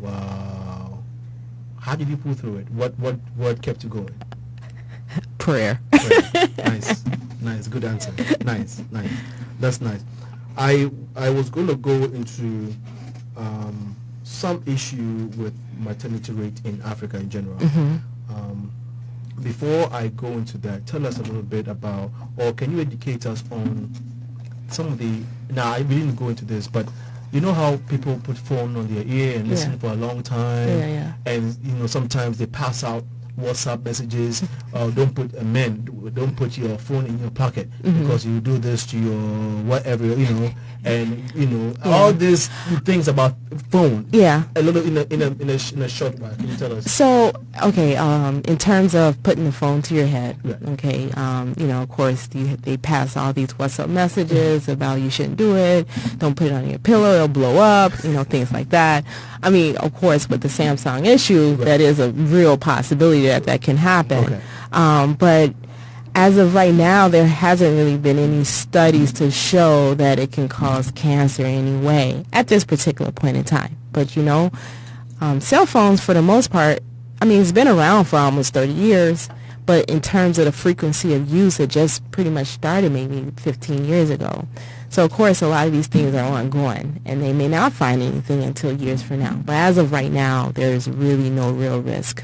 Wow. How did you pull through it? What kept you going? Prayer. Nice, good answer. Nice, that's nice. I was going to go into some issue with maternity rate in Africa in general. Before I go into that, tell us a little bit about, or can you educate us on some of the, we didn't go into this, but you know how people put phone on their ear and listen for a long time, and sometimes they pass out WhatsApp messages. Don't put your phone in your pocket because you do this to your whatever, and all these things about phone. Yeah. A little in a short while. Can you tell us? So okay, in terms of putting the phone to your head, okay, of course they pass all these WhatsApp messages about you shouldn't do it. Don't put it on your pillow; it'll blow up. Things like that. I mean, of course, with the Samsung issue, that is a real possibility that can happen. Okay. But as of right now, there hasn't really been any studies to show that it can cause cancer in any way at this particular point in time. But, cell phones, for the most part, it's been around for almost 30 years. But in terms of the frequency of use, it just pretty much started maybe 15 years ago. So, of course, a lot of these things are ongoing, and they may not find anything until years from now. But as of right now, there's really no real risk,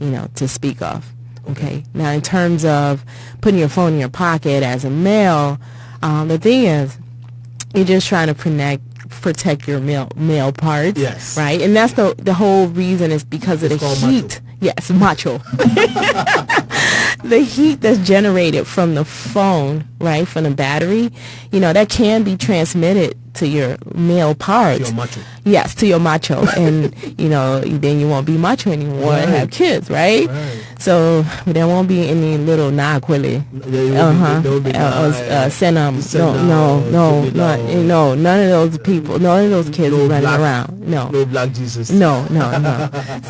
to speak of. Okay. Now, in terms of putting your phone in your pocket as a male, the thing is, you're just trying to protect your male parts. Yes. Right? And that's the whole reason is because of the heat. Macho. Yes, macho. The heat that's generated from the phone, right, from the battery, that can be transmitted to your male parts. Your macho. Yes, to your macho, and then you won't be macho anymore and have kids, right? So there won't be any little naquili. No, none of those people, none of those kids running around. No black Jesus. No.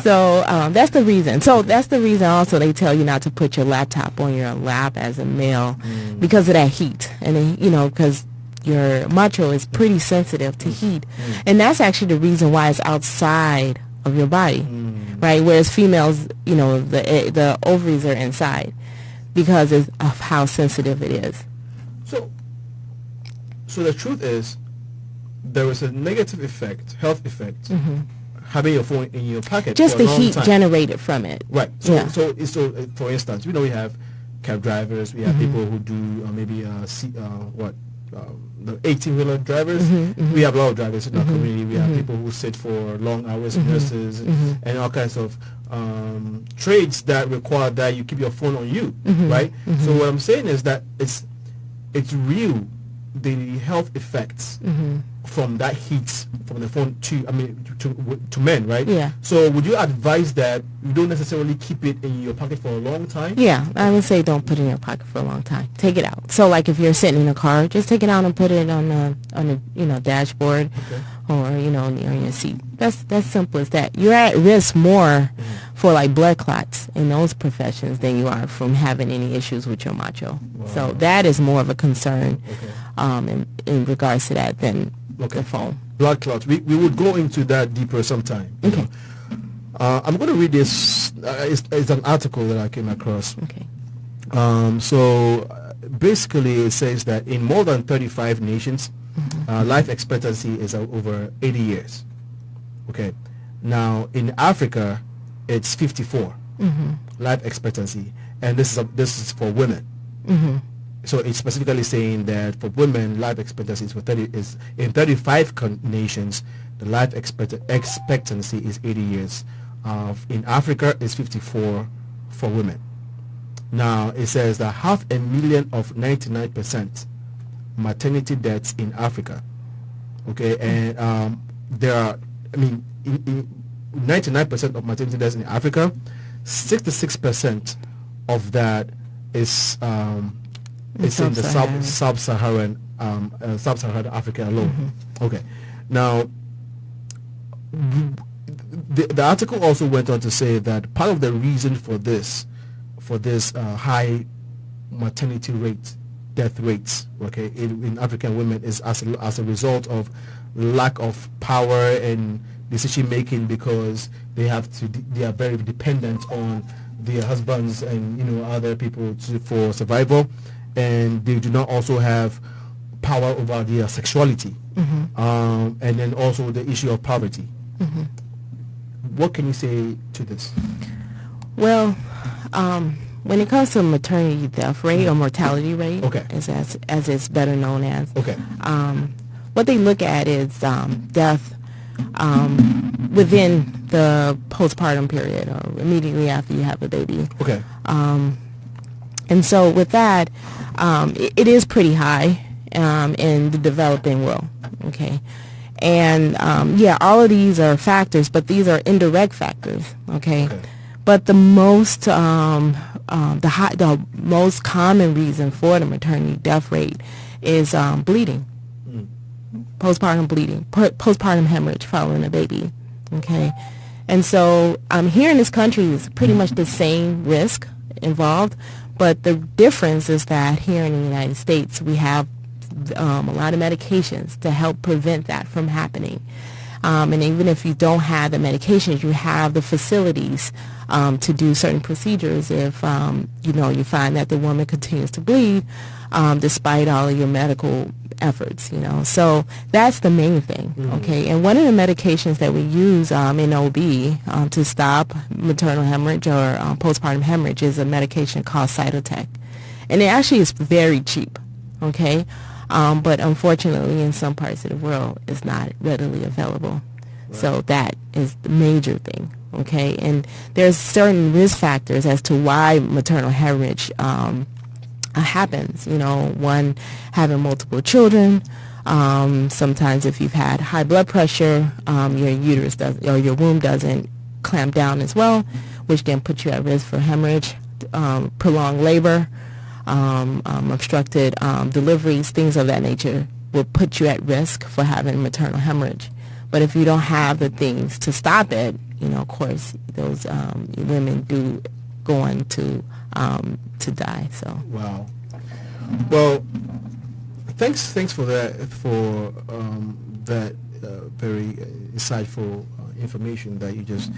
So that's the reason. So that's the reason also they tell you not to put your laptop on your lap as a male because of that heat, and then, because your macho is pretty sensitive to heat, and that's actually the reason why it's outside of your body, right? Whereas females, the ovaries are inside because of how sensitive it is. So the truth is, there is a negative effect, health effect, having your phone in your pocket. Just for the a long heat time. generated from it. Right. So, for instance, we have cab drivers, we have people who do the 18-wheeler drivers. We have a lot of drivers in our community. We have people who sit for long hours, nurses, and all kinds of trades that require that you keep your phone on you, right? So what I'm saying is that it's real, the health effects from that heat from the phone to men, right? Yeah. So would you advise that you don't necessarily keep it in your pocket for a long time? Yeah, I would say don't put it in your pocket for a long time. Take it out. So like if you're sitting in a car, just take it out and put it on the dashboard, or near your seat. That's simple as that. You're at risk more for like blood clots in those professions than you are from having any issues with your macho. Wow. So that is more of a concern in regards to that than the phone. Blood clots. We would go into that deeper sometime. Okay. I'm going to read this. It's an article that I came across. Okay. So basically it says that in more than 35 nations, life expectancy is over 80 years. Okay. Now in Africa, it's 54 life expectancy, and this is for women. So it's specifically saying that for women, life expectancy is in 35 nations. The life expectancy is 80 years. In Africa, it's 54 for women. Now it says that 500,000 of 99% maternity deaths in Africa. Okay, and there are, 99% of maternity deaths in Africa. 66% of that is in the sub-Saharan Africa alone. Okay, now the article also went on to say that part of the reason for this high maternity rate, death rates, okay, in African women is as a result of lack of power and decision making, because they are very dependent on their husbands and other people for survival, and they do not also have power over their sexuality, and then also the issue of poverty. What can you say to this? Well, when it comes to maternity death rate or mortality rate, as it's better known as, what they look at is death within the postpartum period or immediately after you have a baby. Okay. And so with that, it is pretty high in the developing world. Okay. And all of these are factors, but these are indirect factors. Okay. But the most the most common reason for the maternity death rate is bleeding, postpartum bleeding, postpartum hemorrhage following a baby. Okay. And so here in this country is pretty much the same risk involved, but the difference is that here in the United States we have a lot of medications to help prevent that from happening. And even if you don't have the medications, you have the facilities to do certain procedures if, you find that the woman continues to bleed despite all of your medical efforts, So that's the main thing, okay? And one of the medications that we use in OB to stop maternal hemorrhage or postpartum hemorrhage is a medication called Cytotec. And it actually is very cheap, okay? But unfortunately, in some parts of the world, it's not readily available. Right. So that is the major thing, okay? And there's certain risk factors as to why maternal hemorrhage happens. One, having multiple children, Sometimes if you've had high blood pressure, your uterus does, or your womb doesn't clamp down as well, which can put you at risk for hemorrhage, prolonged labor, obstructed deliveries, things of that nature will put you at risk for having maternal hemorrhage. But if you don't have the things to stop it, of course, those women do go on to die. So. Wow. Well, thanks for that, very insightful information that you just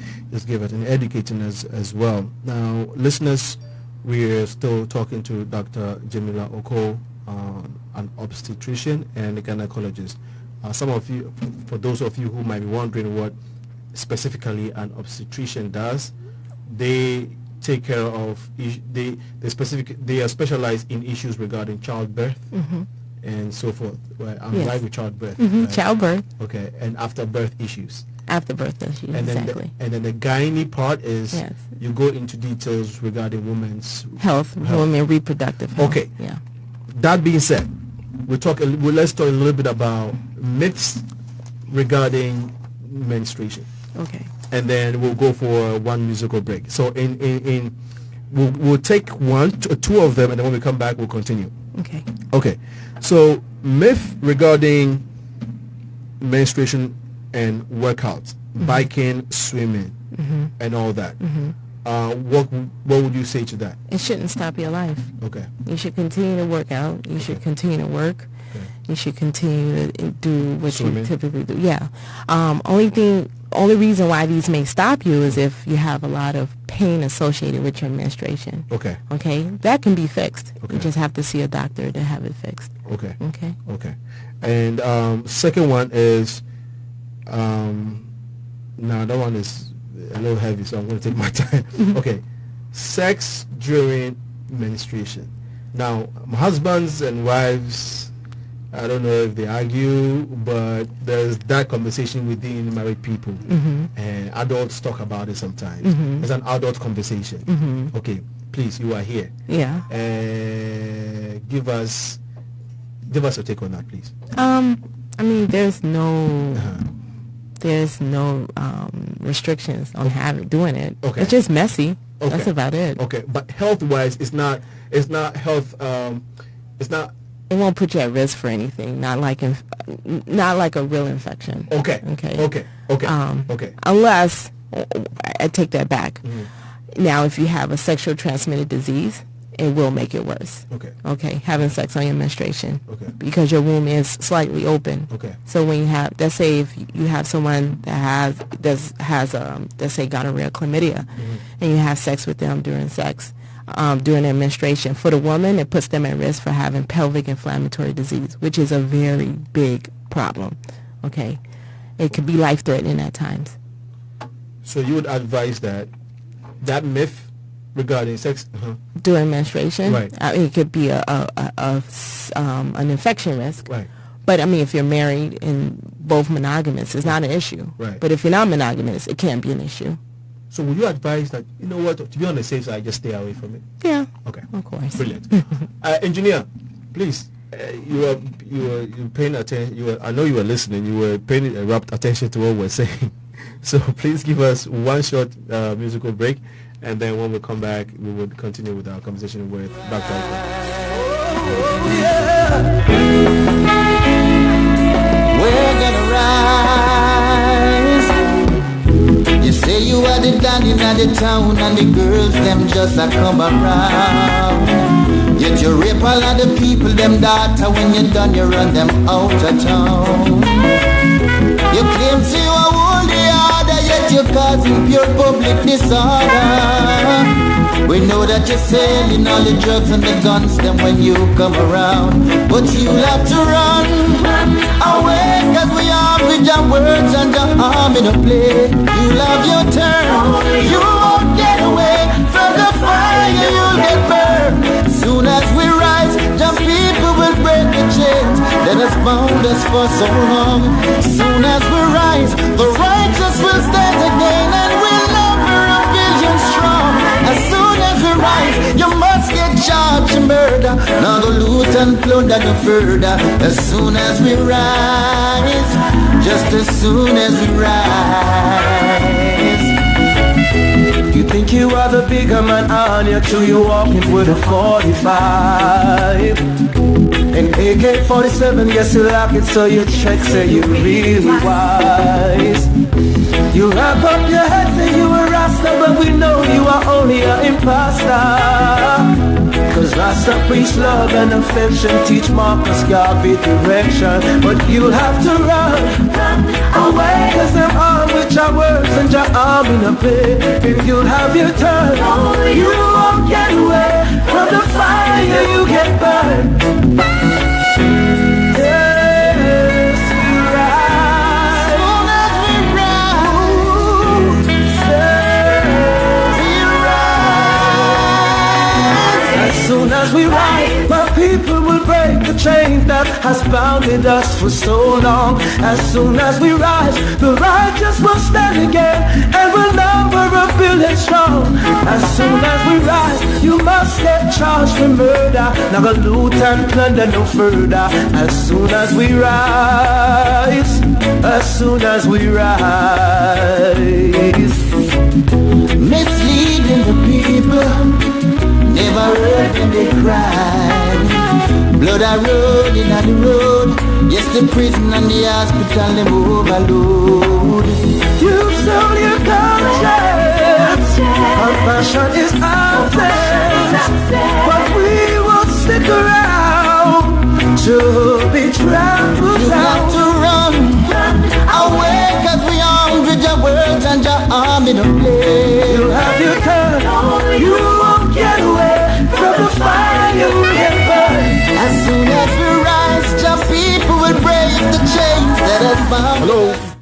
gave us and educating us as well. Now, listeners, we're still talking to Dr. Jamilah Oko, an obstetrician and a gynecologist. Some of you, for those of you who might be wondering what specifically an obstetrician does, they take care of, they are specialized in issues regarding childbirth and so forth. Well, I'm right with childbirth. Right? Childbirth. Okay, and afterbirth issues. Afterbirth issues, and then exactly. And then the gynae part is you go into details regarding women's health, women reproductive health. Okay. Yeah. That being said, let's talk a little bit about myths regarding menstruation. Okay. And then we'll go for one musical break. So we'll take two of them, and then when we come back, we'll continue. Okay. Okay. So myth regarding menstruation and workouts, biking, swimming, and all that. What would you say to that? It shouldn't stop your life. Okay. You should continue to work out. You should continue to work. Okay. You should continue to do what Swimming. you typically do. Yeah. Only reason why these may stop you is if you have a lot of pain associated with your menstruation. Okay. Okay. That can be fixed. Okay. You just have to see a doctor to have it fixed. Okay. Okay. Okay. And second one is, now that one is a little heavy, so I'm going to take my time. Okay. Sex during menstruation. Now, husbands and wives, I don't know if they argue, but there's that conversation within married people, and adults talk about it sometimes. It's an adult conversation. Okay, please, you are here. Yeah. Give us your take on that, please. There's no restrictions on doing it. Okay. It's just messy. Okay. That's about it. Okay, but health-wise, it's not health. It's not. It won't put you at risk for anything. Not like a real infection. Okay. Okay. Okay. Okay. Okay. Unless I take that back. Now, if you have a sexual transmitted disease, it will make it worse. Okay. Okay. Having sex on your menstruation. Okay. Because your womb is slightly open. Okay. So when you have, let's say if you have someone that has let's say gonorrhea, chlamydia, and you have sex with them during sex, during their menstruation, for the woman, it puts them at risk for having pelvic inflammatory disease, which is a very big problem. Okay. It could be life-threatening at times. So you would advise that myth regarding sex During menstruation, right? It could be an infection risk, Right. But if you're married and both monogamous, it's not an issue. Right. But if you're not monogamous, it can't be an issue. So would you advise that, you know what, to be on the safe side, just stay away from it? Yeah. Okay. Of course. Brilliant. Engineer, please, you were paying attention. I know you were listening. You were paying rapt attention to what we're saying. So please give us one short musical break, and then when we come back, we will continue with our conversation with Dr. We're gonna rise. You say you are the daddy in the town, and the girls them just a come around. Yet you rape all of the people, them daughter. When you're done, you run them out of town. You claim to you are holy order, yet you're causing pure public disorder. We know that you're selling all the drugs and the guns them when you come around. But you'll have to run away, cause we armed with your words and your arm in a play. You'll have your turn, you won't get away from the fire, you'll get burned. Soon as we rise, the people will break the chains that has bound us for so long. Soon as we rise, the righteous will stand again, and we'll number a billion strong. As soon as we rise, you must get charged, you murder. Now go loot and plunder no further. As soon as we rise, just as soon as we rise. You think you are the bigger man on you till you walking with a 45. An AK-47, yes you like it, so you check, say you really wise. You wrap up your head, say you a Rasta, but we know you are only an imposter. Cause Rasta preach love and affection, teach Marcus Garvey direction. But you'll have to run away, cause I'm armed with your words and your arm in a pit. If you'll have your turn, you won't get away from the fire, you get burned. As soon as we rise, my people will break the chain that has bounded us for so long. As soon as we rise, the righteous will stand again and will number 1 billion strong. As soon as we rise, you must get charged for murder. Never loot and plunder no further. As soon as we rise, as soon as we rise. Misleading the people, never heard when they cry. Blood are rolling on the road. Yes, the prison and the hospital them overload. You've sold your conscience. Compassion is absent, but we will stick around to be trampled You down. have to run away, cause we armed with your words and your arm in a play. You'll have your turn. You won't get away from the fire, you get burned. As soon as we rise, your people will break the chains that have bound. Hello,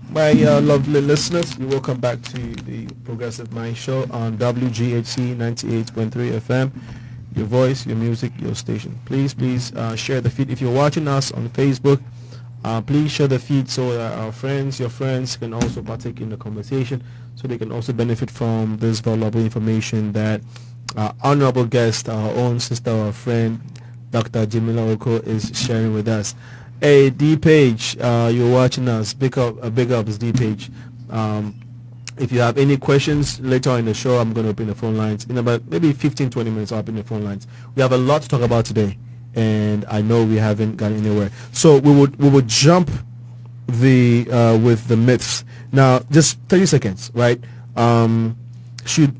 my lovely listeners. You're welcome back to the Progressive Mind Show on WGHC 98.3 FM. Your voice, your music, your station. Please share the feed. If you're watching us on Facebook, please share the feed so that our friends, your friends, can also partake in the conversation, so they can also benefit from this valuable information that our honorable guest, our own sister or friend, Dr. Jamilah Oko, is sharing with us. Hey, D-Page, you're watching us. Big ups, D-Page. If you have any questions later on in the show, I'm going to open the phone lines. In about maybe 15-20 minutes, I'll open the phone lines. We have a lot to talk about today, and I know we haven't gone anywhere. So we would jump with the myths. Now, just 30 seconds, right? Should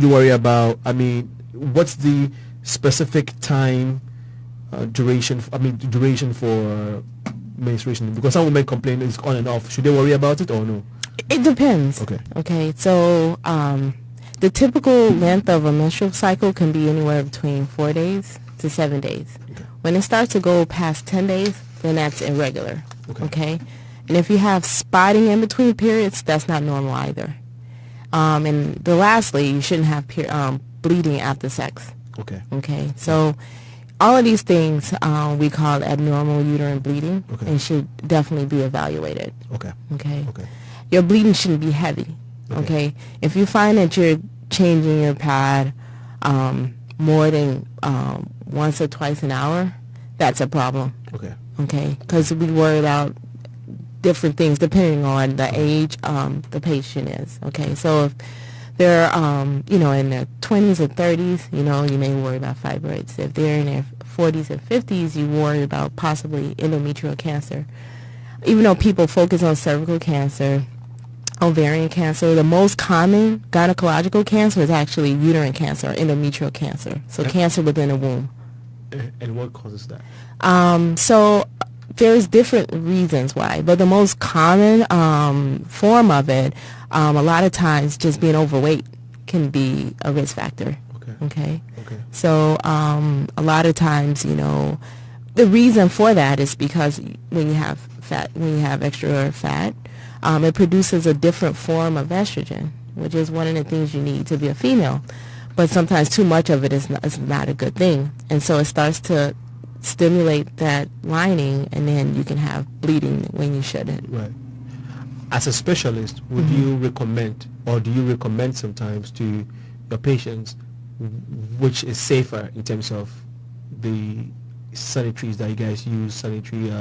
you worry about, what's the specific time duration for menstruation? Because some women complain it's on and off. Should they worry about it or no? It depends. Okay. So the typical length of a menstrual cycle can be anywhere between 4 days to 7 days. Okay. When it starts to go past 10 days, then that's irregular. Okay. And if you have spotting in between periods, that's not normal either. And lastly, you shouldn't have bleeding after sex. Okay. So all of these things we call abnormal uterine bleeding, and should definitely be evaluated. Okay. Your bleeding shouldn't be heavy. Okay. If you find that you're changing your pad more than once or twice an hour, that's a problem. Okay. Because we worry about different things depending on the age the patient is. Okay. So if they're in their 20s or 30s, you may worry about fibroids. If they're in their 40s and 50s, you worry about possibly endometrial cancer. Even though people focus on cervical cancer, ovarian cancer, the most common gynecological cancer is actually uterine cancer or endometrial cancer. So cancer within the womb. And what causes that? So there's different reasons why, but the most common form of it, a lot of times just being overweight can be a risk factor. Okay. So a lot of times, the reason for that is because when you have extra fat, it produces a different form of estrogen, which is one of the things you need to be a female. But sometimes too much of it is not a good thing, and so it starts to stimulate that lining, and then you can have bleeding when you shouldn't. Right. As a specialist, would you recommend, or do you recommend sometimes to your patients which is safer in terms of the sanitaries that you guys use, sanitary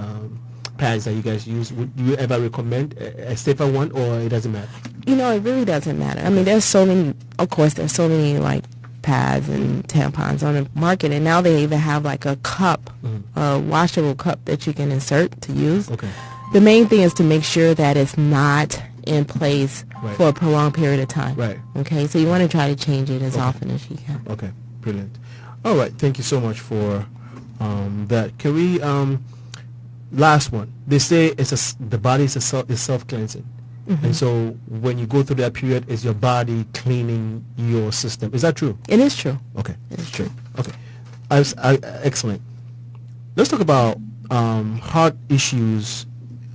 pads that you guys use? Would you ever recommend a safer one, or it doesn't matter? You know, it really doesn't matter. I mean, there's so many, of course, there's so many like pads and tampons on the market, and now they even have like a cup, a washable cup that you can insert to use. Okay. The main thing is to make sure that it's not in place Right. for a prolonged period of time. Right. Okay, so you want to try to change it as often as you can. Okay, brilliant. All right, thank you so much for that. Can we, last one. They say the body is self-cleansing. And so when you go through that period, is your body cleaning your system? Is that true? It is true. Okay. It is true. Okay. Excellent. Let's talk about heart issues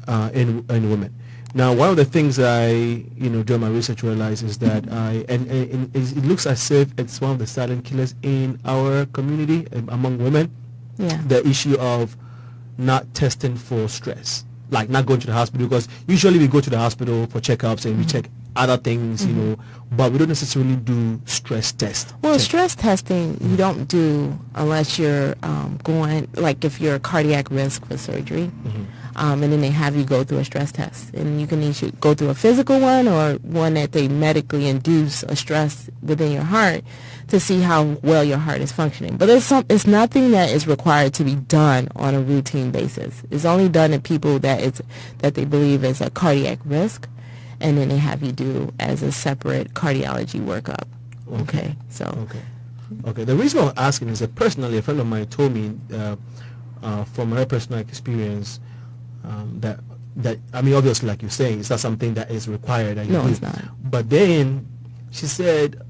in women. Now, one of the things I, during my research realized is that it looks as if it's one of the silent killers in our community among women. Yeah. The issue of not testing for stress, like not going to the hospital, because usually we go to the hospital for checkups and we check other things, but we don't necessarily do stress tests. Well, stress testing you don't do unless you're going, like if you're a cardiac risk for surgery, and then they have you go through a stress test. And you can either go through a physical one or one that they medically induce a stress within your heart to see how well your heart is functioning. But it's nothing that is required to be done on a routine basis. It's only done in people that they believe is a cardiac risk, and then they have you do as a separate cardiology workup. Okay. Okay. The reason I'm asking is that personally, a friend of mine told me from her personal experience that I mean, obviously, like you're saying, it's not something that is required. No, it's not. But then she said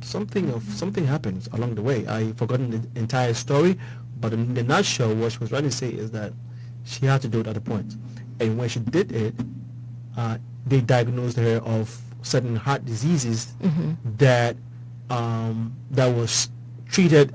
something happened along the way. I've forgotten the entire story, but in the nutshell, what she was trying to say is that she had to do it at a point, and when she did it, they diagnosed her of certain heart diseases that was treated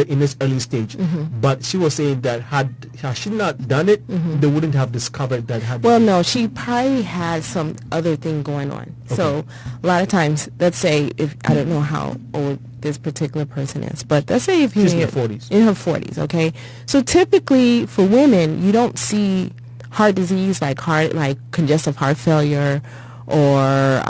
in this early stage. But she was saying that had she not done it, they wouldn't have discovered that. Well, no, she probably had some other thing going on. Okay. So a lot of times, let's say, if I don't know how old this particular person is, but let's say if she's in her 40s. In her 40s, okay. So typically for women, you don't see heart disease like congestive heart failure or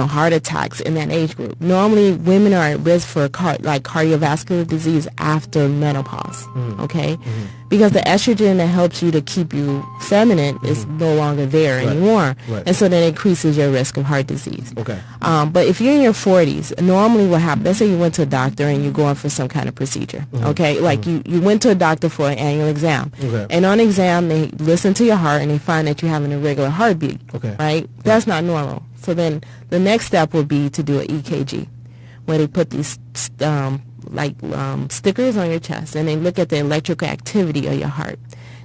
heart attacks in that age group. Normally, women are at risk for cardiovascular disease after menopause, okay? Because the estrogen that helps you to keep you feminine is no longer there anymore. Right. And so that increases your risk of heart disease. Okay. But if you're in your 40s, normally what happens, let's say you went to a doctor and you're going for some kind of procedure, okay? Like you went to a doctor for an annual exam. Okay. And on exam, they listen to your heart and they find that you're having a regular heartbeat, okay, right? That's not normal. So then the next step would be to do an EKG, where they put these stickers on your chest and they look at the electrical activity of your heart.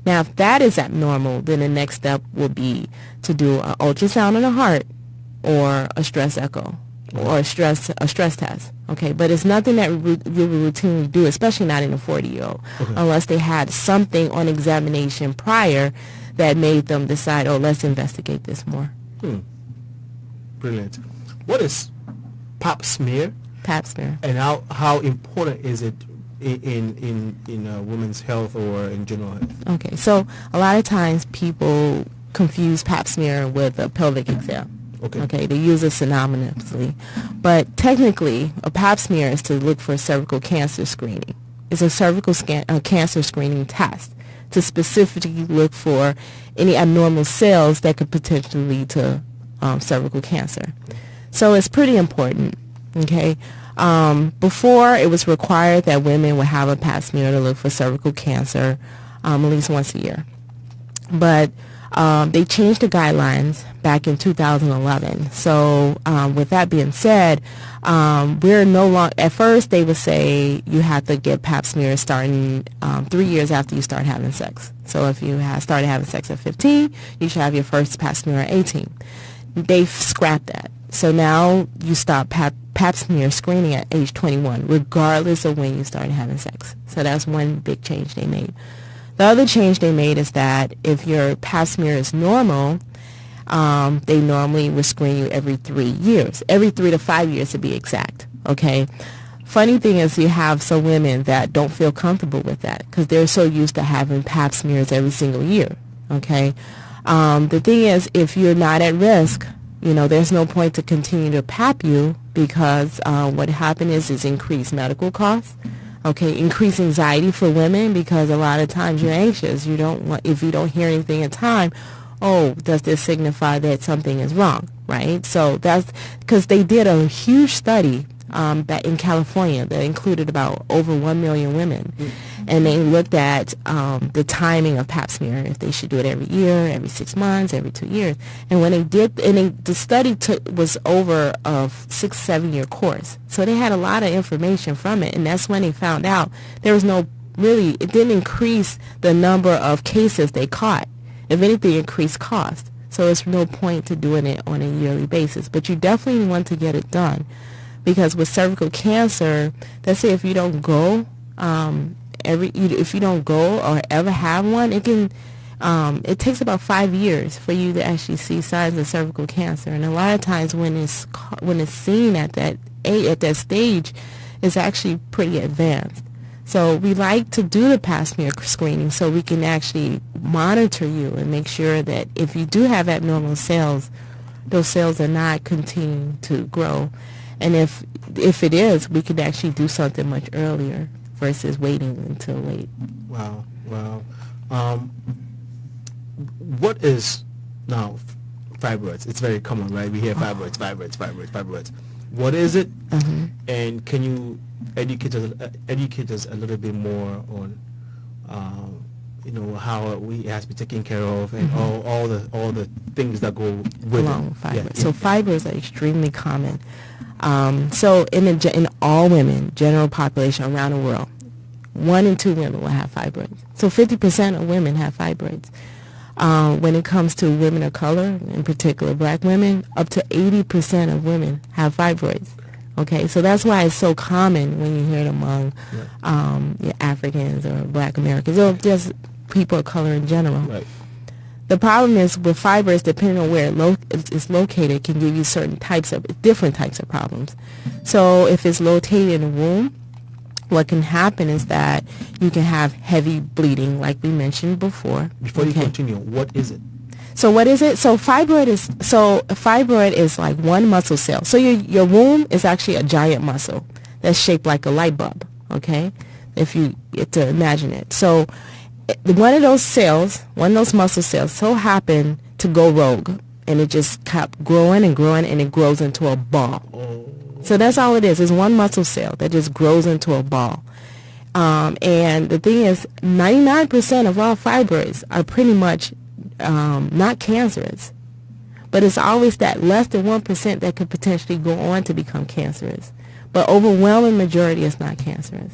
Now, if that is abnormal, then the next step will be to do an ultrasound of the heart or a stress echo or a stress test. Okay, but it's nothing that we would routinely do, especially not in a 40-year-old, unless they had something on examination prior that made them decide, let's investigate this more. Brilliant. What is pap smear? Pap smear. And how important is it in women's health or in general health? Okay, so a lot of times people confuse pap smear with a pelvic exam. Okay, they use it synonymously. But technically, a pap smear is to look for cervical cancer screening. It's a cervical cancer screening test to specifically look for any abnormal cells that could potentially lead to cervical cancer. So it's pretty important, okay? Before, it was required that women would have a pap smear to look for cervical cancer at least once a year. But they changed the guidelines back in 2011. So with that being said, we're no longer, at first they would say you have to get pap smears starting 3 years after you start having sex. So if you started having sex at 15, you should have your first pap smear at 18. They've scrapped that. So now you stop pap smear screening at age 21, regardless of when you started having sex. So that's one big change they made. The other change they made is that if your pap smear is normal, they normally will screen you every 3 years, every 3 to 5 years to be exact. Okay. Funny thing is you have some women that don't feel comfortable with that because they're so used to having pap smears every single year. Okay. The thing is, if you're not at risk, there's no point to continue to pap you because what happens is increased medical costs. Okay, increased anxiety for women because a lot of times you're anxious. If you don't hear anything in time, does this signify that something is wrong, right? So that's because they did a huge study back in California that included about over 1 million women. And they looked at the timing of pap smear, if they should do it every year, every 6 months, every 2 years. And when they did, the study was over a 6-7 year course. So they had a lot of information from it. And that's when they found out there was it didn't increase the number of cases they caught. If anything, increased cost. So there's no point to doing it on a yearly basis. But you definitely want to get it done. Because with cervical cancer, let's say if you don't go, if you don't go or ever have one, it takes about 5 years for you to actually see signs of cervical cancer. And a lot of times when it's seen at that stage, it's actually pretty advanced. So we like to do the pap smear screening so we can actually monitor you and make sure that if you do have abnormal cells, those cells are not continuing to grow. And if it is, we could actually do something much earlier versus waiting until late. Wow. What is now fibroids? It's very common, right? We hear fibroids. What is it? And can you educate us a little bit more on how we has to be taken care of and all the things that go with along it. Fibroids. So fibroids are extremely common. So in all women, general population around the world, 1 in 2 women will have fibroids. So 50% of women have fibroids. When it comes to women of color, in particular black women, up to 80% of women have fibroids. Okay, so that's why it's so common when you hear it among Africans or black Americans or just people of color in general. Right. The problem is with fibroids, depending on where it's located, can give you different types of problems. So if it's located in the womb, what can happen is that you can have heavy bleeding, like we mentioned before. Before you continue, what is it? So what is it? So fibroid is like one muscle cell. So your womb is actually a giant muscle that's shaped like a light bulb. Okay, if you get to imagine it. So one of those muscle cells so happened to go rogue, and it just kept growing and growing, and it grows into a ball. So that's all it is. It's one muscle cell that just grows into a ball. And the thing is, 99% of all fibroids are pretty much not cancerous. But it's always that less than 1% that could potentially go on to become cancerous. But overwhelming majority is not cancerous.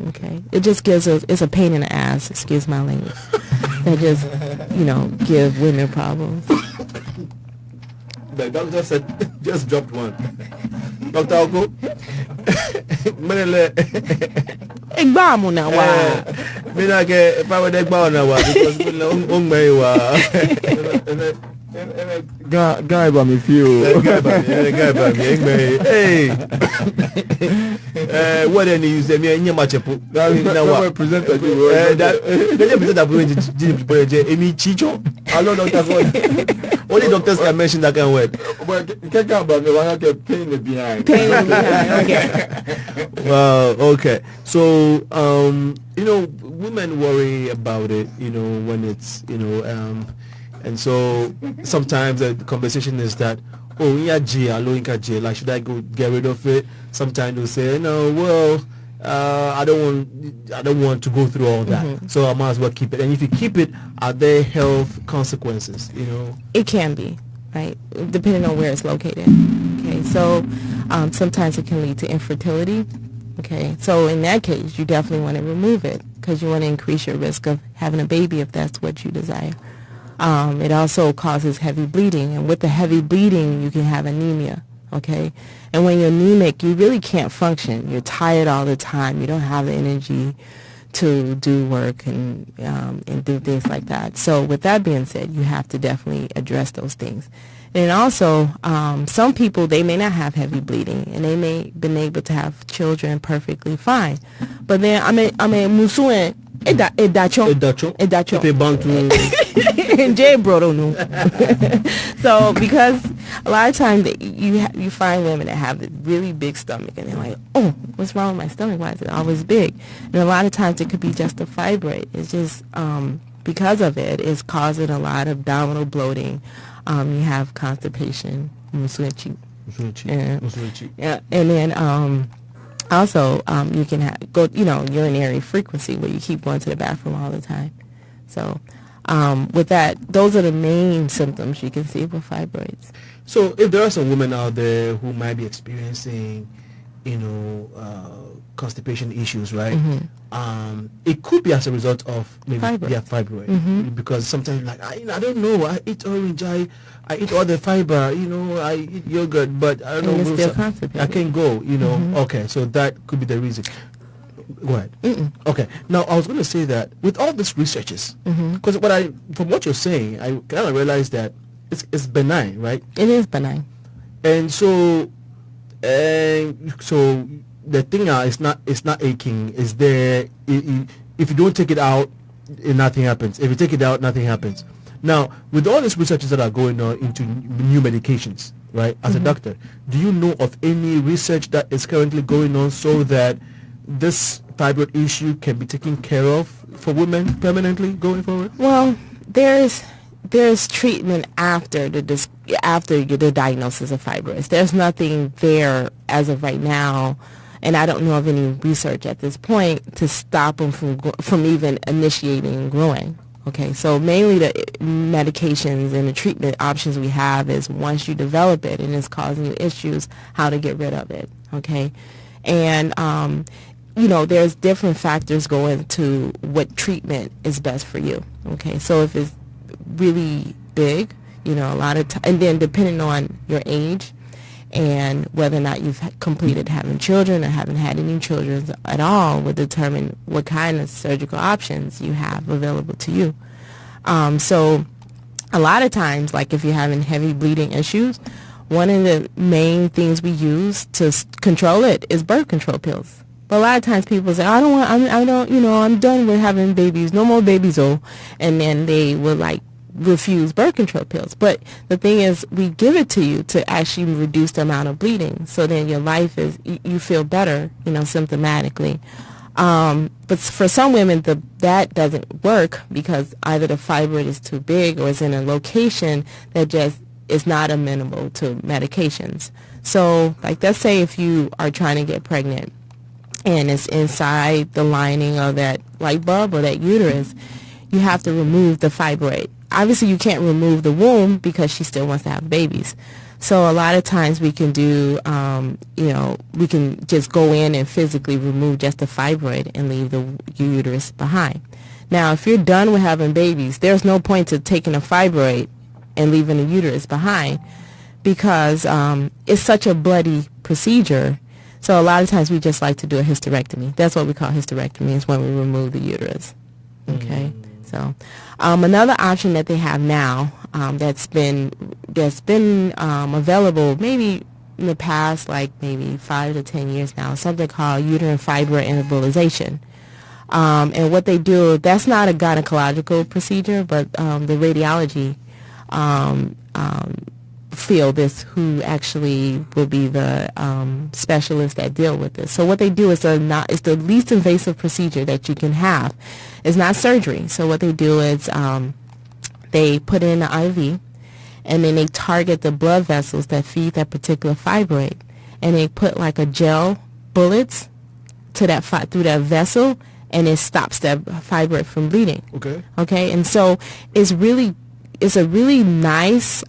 Okay, it just it's a pain in the ass, excuse my language, that just, give women problems. The doctor said, just dropped one. Dr. Oko? Egbamu na wa. Mina ke pa we egbamu na wa because we on me wa. Guy by me few. Guy by me. Hey. What then you say me anya machepo. Na wa presenter you. That presenter Emi Chicho. Hello Dr. Only doctors can mention that kind of word. Well, can't about me. Why not pain the behind? Okay. Well, okay. So, women worry about it, when it's, and so sometimes the conversation is that, like, should I go get rid of it? Sometimes they'll say, no, well, I don't want to go through all that, so I might as well keep it. And if you keep it, are there health consequences? It can be, right, depending on where it's located. Okay, so sometimes it can lead to infertility. Okay, so in that case, you definitely want to remove it because you want to increase your risk of having a baby if that's what you desire. It also causes heavy bleeding, and with the heavy bleeding, you can have anemia. Okay, and when you're anemic, you really can't function. You're tired all the time. You don't have the energy to do work and do things like that. So with that being said, you have to definitely address those things. And also, some people, they may not have heavy bleeding, and they may been able to have children perfectly fine. But then, musuen, So because a lot of times you find women that have a really big stomach, and they're like, oh, what's wrong with my stomach? Why is it always big? And a lot of times it could be just a fibroid. It's just because of it, it's causing a lot of abdominal bloating. You have constipation, yeah, and then also you can have urinary frequency, where you keep going to the bathroom all the time. So with that, those are the main symptoms you can see with fibroids. So if there are some women out there who might be experiencing, constipation issues, right? It could be as a result of maybe fibroid. Because sometimes, like, I don't know, I eat orange, I eat all the fiber, I eat yogurt, but I don't know, still constipated. I can't go, Okay, so that could be the reason. Go ahead. Okay, now I was going to say that with all these researches, because from what you're saying, I kind of realized that it's benign, right? It is benign. And so the thing now is not aching. Is there? If you don't take it out, nothing happens. If you take it out, nothing happens. Now, with all these researches that are going on into new medications, right? As a doctor, do you know of any research that is currently going on so that this fibroid issue can be taken care of for women permanently going forward? Well, there's treatment after the diagnosis of fibroids. There's nothing there as of right now, and I don't know of any research at this point to stop them from even initiating and growing. Okay, so mainly the medications and the treatment options we have is once you develop it and it's causing you issues, how to get rid of it. Okay, and there's different factors going to what treatment is best for you. Okay, so if it's really big, a lot of and then depending on your age and whether or not you've completed having children or haven't had any children at all will determine what kind of surgical options you have available to you. So a lot of times, like if you're having heavy bleeding issues, one of the main things we use to control it is birth control pills. But a lot of times people say, I'm done with having babies, no more babies, and then they will refuse birth control pills. But the thing is, we give it to you to actually reduce the amount of bleeding, so then your life is, you feel better, symptomatically. But for some women, that doesn't work because either the fibroid is too big or it's in a location that just is not amenable to medications. So, let's say if you are trying to get pregnant and it's inside the lining of that light bulb or that uterus, you have to remove the fibroid. Obviously, you can't remove the womb because she still wants to have babies. So a lot of times we can do, we can just go in and physically remove just the fibroid and leave the uterus behind. Now, if you're done with having babies, there's no point to taking a fibroid and leaving the uterus behind because it's such a bloody procedure. So a lot of times we just like to do a hysterectomy. That's what we call hysterectomy, is when we remove the uterus. Okay. So another option that they have now that's been available maybe in the past maybe 5 to 10 years now, is something called uterine fibroid embolization. And what they do, that's not a gynecological procedure, but the radiology field is who actually will be the specialists that deal with this. So what they do is it's the least invasive procedure that you can have. It's not surgery. So what they do is they put in an IV, and then they target the blood vessels that feed that particular fibroid, and they put a gel bullets to that through that vessel, and it stops that fibroid from bleeding. Okay, and so it's a really nice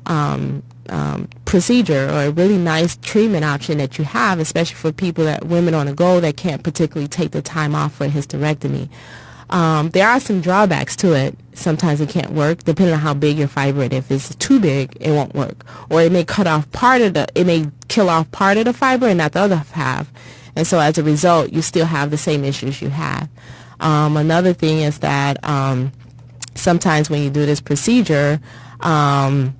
procedure, or a really nice treatment option that you have, especially for women on the go that can't particularly take the time off for a hysterectomy. There are some drawbacks to it. Sometimes it can't work, depending on how big your fibroid. If it's too big, it won't work, or it may kill off part of the fibroid and not the other half. And so as a result, you still have the same issues you have. Another thing is that sometimes when you do this procedure, so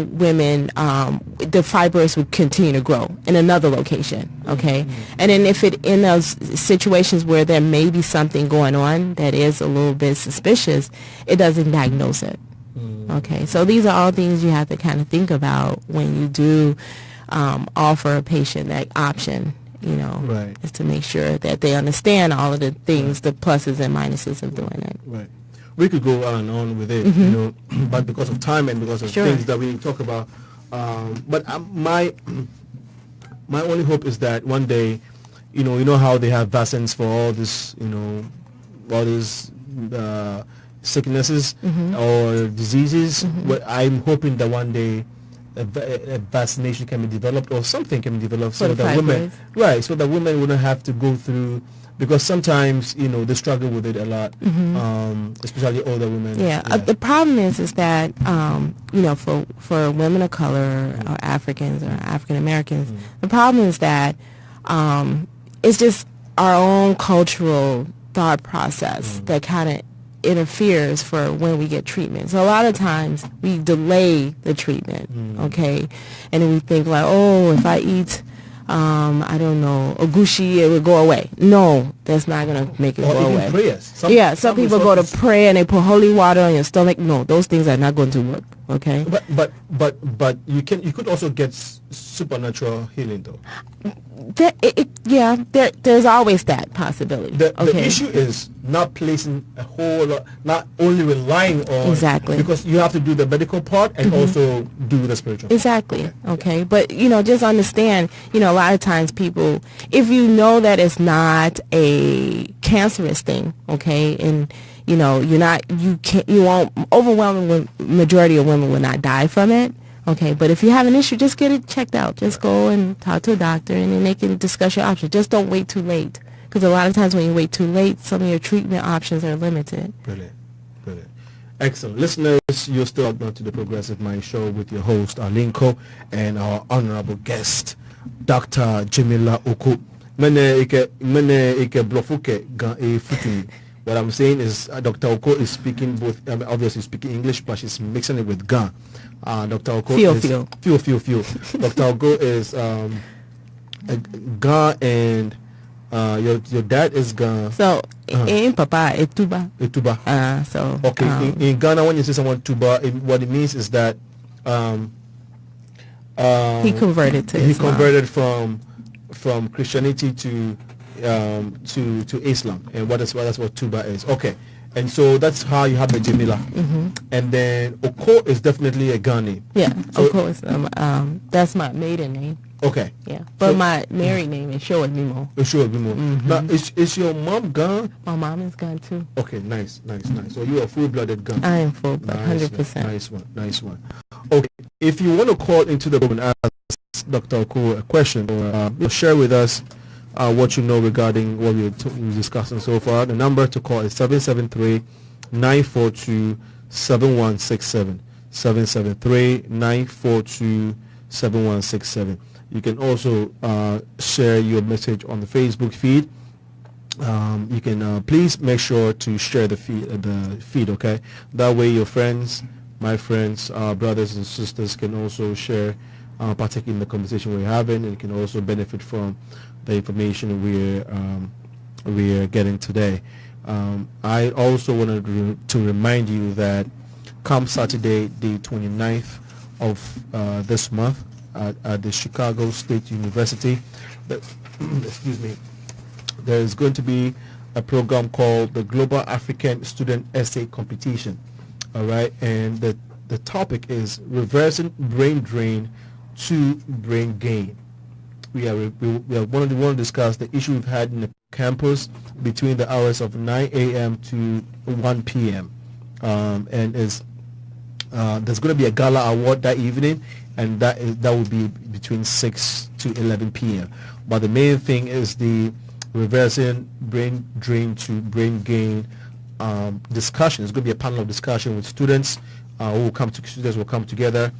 women, the fibroids will continue to grow in another location, okay? And then if it, in those situations where there may be something going on that is a little bit suspicious, it doesn't diagnose it, okay? So these are all things you have to kind of think about when you do offer a patient that option, Right. is to make sure that they understand all of the things, the pluses and minuses of doing it. Right. We could go on and on with it, but because of time and because of Sure. things that we need to talk about, but my only hope is that one day, you know how they have vaccines for all this, all these sicknesses or diseases. Well, I'm hoping that one day a vaccination can be developed or something can be developed so For the that women, fibroids. right, so that women wouldn't have to go through, because sometimes they struggle with it a lot, especially older women. Yeah, the problem is that for women of color or Africans or African Americans, the problem is that it's just our own cultural thought process that kind of interferes for when we get treatment. So a lot of times we delay the treatment, okay, and then we think like, oh, if I eat I don't know, ogushi, it will go away. No, that's not going to make it Or go even away. prayers. Some people go to pray and they put holy water on your stomach. No, those things are not going to work, okay? But you could also get supernatural healing though. There's always that possibility. The issue is not placing a whole lot, not only relying on Exactly. because you have to do the medical part and also do the spiritual part. Exactly. Okay. But, just understand, a lot of times people, if you know that it's not a cancerous thing, okay, and, you won't, overwhelming majority of women will not die from it. Okay, but if you have an issue, just get it checked out. Just go and talk to a doctor, and then they can discuss your options. Just don't wait too late, because a lot of times when you wait too late, some of your treatment options are limited. Brilliant. Excellent. Listeners, you're still on to the Progressive Mind Show with your host, Alinko, and our honorable guest, Dr. Jamilah Oko. What I'm saying is Dr. Oko is speaking both, obviously speaking English, but she's mixing it with Ga. Dr. Oko Feel. Dr. Oko is Ga, and your dad is Ga. So, in Papa, it's Tuba. Tuba. So, okay, in Ghana, when you say someone Tuba, what it means is that he converted to Islam. He converted from Christianity to Islam, and that's what Tuba is. Okay, and so that's how you have the Jamilah, and then Oko is definitely a Ghana name. Yeah, So- of course. That's my maiden name. Okay, Yeah, but So- my married name is Showa Mimo. it should be more. Now, is your mom Ghana? My mom is gone too. Okay, nice. So you are full-blooded Ghana. I am full, but 100%. Nice one. Okay, if you want to call into the room and ask Dr. Oko a question or share with us what you know regarding what we're discussing so far, the number to call is 773-942-7167. 773-942-7167. You can also share your message on the Facebook feed. You can please make sure to share the feed, okay? That way your friends, my friends, brothers and sisters can also share, partake in the conversation we're having, and can also benefit from the information we're getting today. I also wanted to remind you that come Saturday, the 29th of this month, at the Chicago State University, excuse me, there is going to be a program called the Global African Student Essay Competition. All right, and the topic is reversing brain drain to brain gain. We want to discuss the issue we've had in the campus between the hours of 9 a.m. to 1 p.m. And there's going to be a gala award that evening, and that will be between 6 to 11 p.m. But the main thing is the reversing brain drain to brain gain discussion. It's going to be a panel of discussion with students students will come together.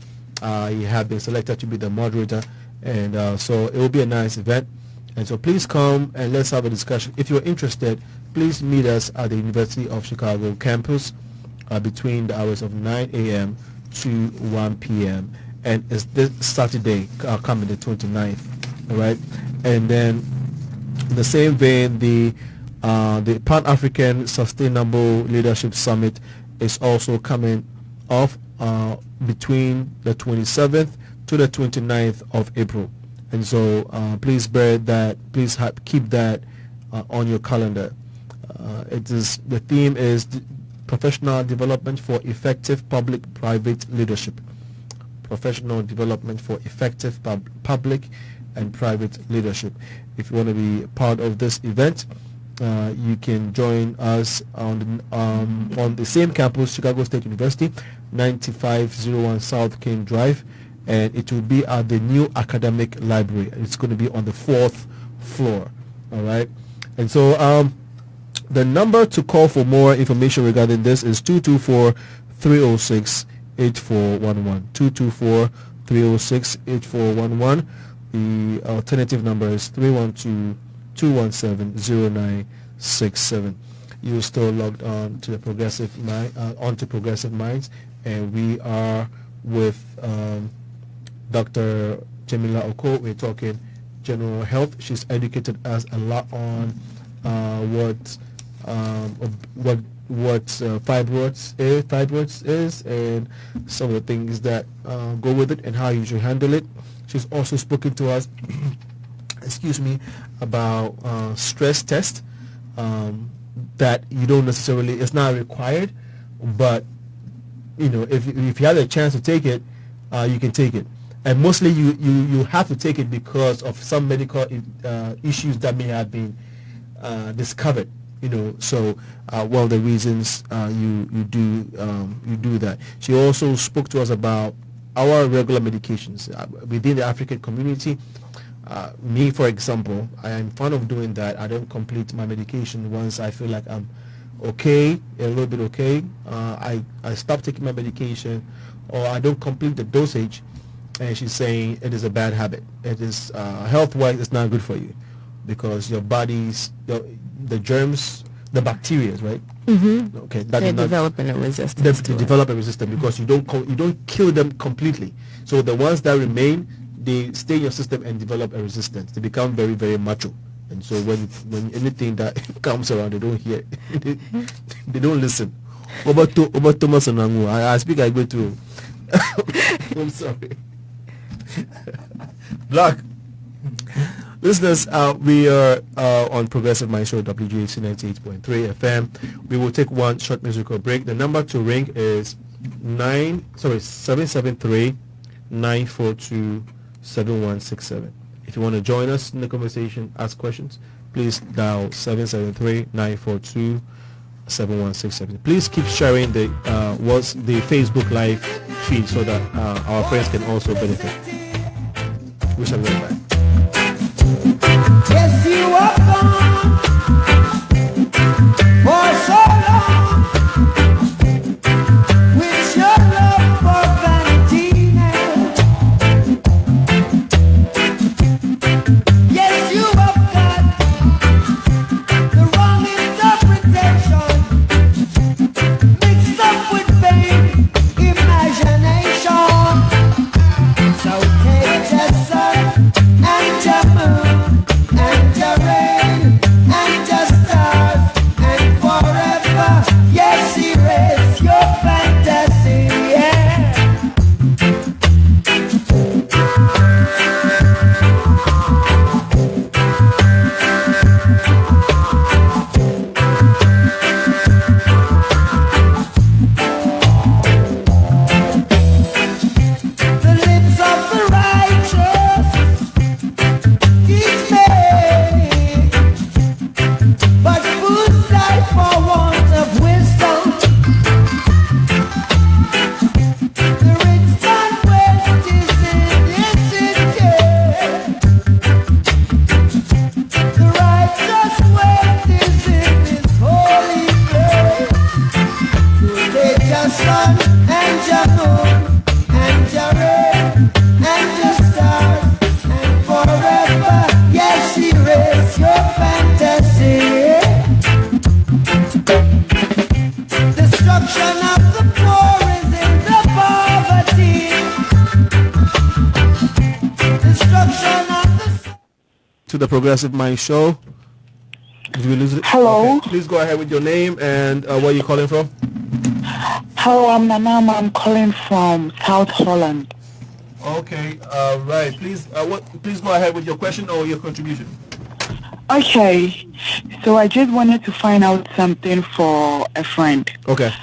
You have been selected to be the moderator, and so it will be a nice event. And so please come and let's have a discussion. If you're interested, please meet us at the University of Chicago campus between the hours of 9 a.m. to 1 p.m. And it's this Saturday coming the 29th, all right? And then in the same vein, the Pan-African Sustainable Leadership Summit is also coming off between the 27th to the 29th of April. And so please keep that on your calendar. The theme is professional development for effective public-private leadership. Professional development for effective public and private leadership. If you want to be part of this event, you can join us on the same campus, Chicago State University, 9501 South King Drive, and it will be at the new academic library. It's going to be on the 4th floor. All right, and so the number to call for more information regarding this is 224-306-8411. 224-306-8411. The alternative number is 312-217-0967. You're still logged on to the Progressive Minds, and we are with Dr. Jamilah Oko. We're talking general health. She's educated us a lot on what fibroids is and some of the things that go with it and how you should handle it. She's also spoken to us about stress test that you don't necessarily, it's not required, but if you have a chance to take it, you can take it. And mostly you have to take it because of some medical issues that may have been discovered. So one of the reasons you do that. She also spoke to us about our regular medications within the African community. Me, for example, I am fond of doing that. I don't complete my medication once I feel like I'm okay, a little bit okay. I stop taking my medication, or I don't complete the dosage. And she's saying it is a bad habit. It is health-wise, it's not good for you because your body's the germs, the bacteria, right? Mm-hmm. Okay, they're developing a resistance. They develop a resistance because you don't kill them completely. So the ones that remain, they stay in your system and develop a resistance. They become very, very macho. And so when anything that comes around, they don't hear. They don't listen. Over Thomas and Angu, I speak. I go to. I'm sorry. Black listeners, we are on Progressive Mind Show, WGHC 98.3 FM. We will take one short musical break. The number to ring is 773-942-7167. If you want to join us in the conversation, ask questions, please dial 773-942-7167. Please keep sharing the Facebook Live feed so that our friends can also benefit. We shall be right back. Yes, you are gone for so long with your love for vanity now. Yes, you have got the wrong interpretation mixed up with vain imagination. So take your sun and your moon and your rain and your stars and forever, yes, erase your fantasy, yeah. The lips of the righteous teach many, but fools die for want of wisdom. The rich man waste his illicit. The righteous waste is in his holy place. So take your sun and your moon and your rain and your stars and forever, yes, erase the Progressive Mind Show. Did we lose it? Hello. Okay. Please go ahead with your name and where you calling from. Hello, I'm Nanama. I'm calling from South Holland. Okay, right. Please go ahead with your question or your contribution. Okay, so I just wanted to find out something for a friend. Okay.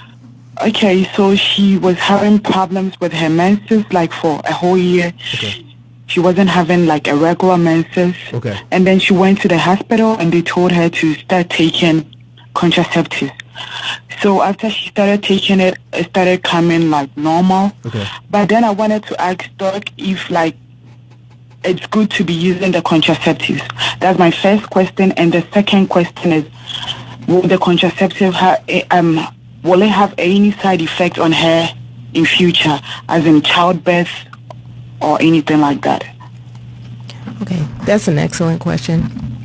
Okay, so she was having problems with her menses like for a whole year. Okay. She wasn't having like a regular menses. Okay. And then she went to the hospital and they told her to start taking contraceptives. So after she started taking it, it started coming like normal. Okay. But then I wanted to ask Doc if like it's good to be using the contraceptives. That's my first question. And the second question is, will the contraceptive will it have any side effect on her in future, as in childbirth or anything like that? Okay, that's an excellent question.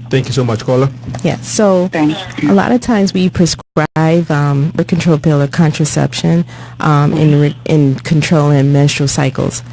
Thank you so much, caller. Yeah, so a lot of times we prescribe birth control pill or contraception in controlling menstrual cycles.